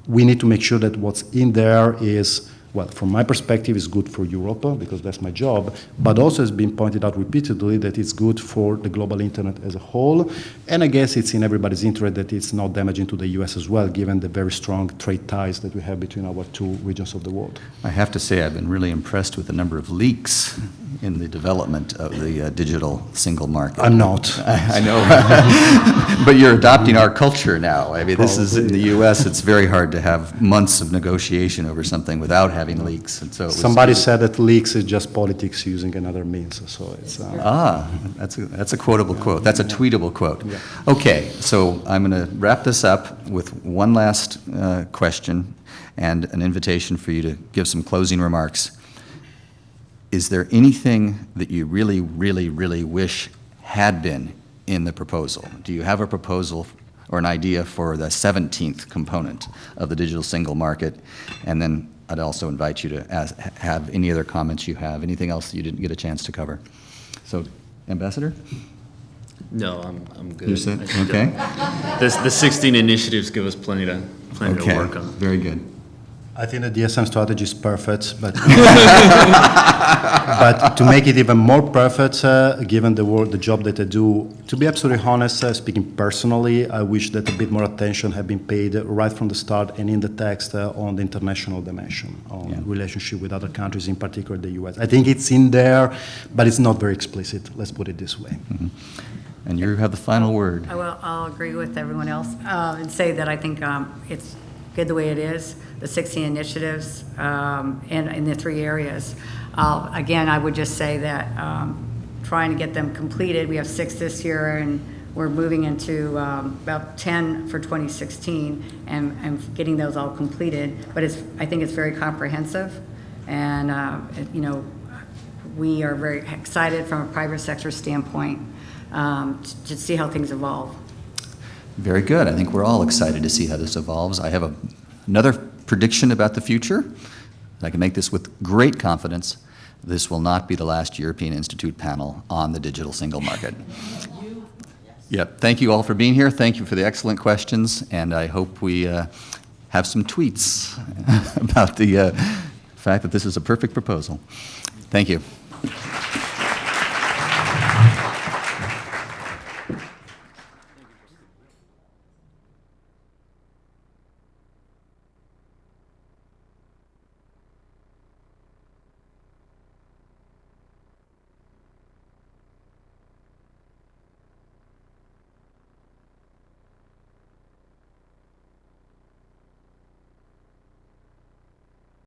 we need to make sure that what's in there is, well, from my perspective, is good for Europe, because that's my job, but also has been pointed out repeatedly that it's good for the global internet as a whole, and I guess it's in everybody's interest that it's not damaging to the US as well, given the very strong trade ties that we have between our two regions of the world. I have to say, I've been really impressed with the number of leaks in the development of the digital single market. I'm not. I know, but you're adopting our culture now. I mean, this is in the U.S. It's very hard to have months of negotiation over something without having leaks, and so it was Somebody said that leaks is just politics using another means. So it's. That's a quotable quote. That's a tweetable quote. Yeah. Okay, so I'm going to wrap this up with one last question and an invitation for you to give some closing remarks. Is there anything that you really, really, really wish had been in the proposal? Do you have a proposal or an idea for the 17th component of the digital single market? And then I'd also invite you to have any other comments you have, anything else that you didn't get a chance to cover. So, Ambassador? No, I'm good. You're set? I think, Okay. The 16 initiatives give us plenty to work on. Very good. I think the DSM strategy is perfect, but but to make it even more perfect, given the job that I do, to be absolutely honest, speaking personally, I wish that a bit more attention had been paid right from the start and in the text on the international dimension, on relationship with other countries, in particular the US. I think it's in there, but it's not very explicit, let's put it this way. Mm-hmm. And you have the final word. I'll agree with everyone else and say that I think it's good the way it is, the 16 initiatives in the 3 areas. Again, I would just say that trying to get them completed, we have 6 this year, and we're moving into about 10 for 2016, and getting those all completed. But I think it's very comprehensive, and we are very excited from a private sector standpoint to see how things evolve. Very good. I think we're all excited to see how this evolves. I have another prediction about the future. I can make this with great confidence. This will not be the last European Institute panel on the digital single market. Yep. Thank you all for being here. Thank you for the excellent questions, and I hope we have some tweets about the fact that this is a perfect proposal. Thank you.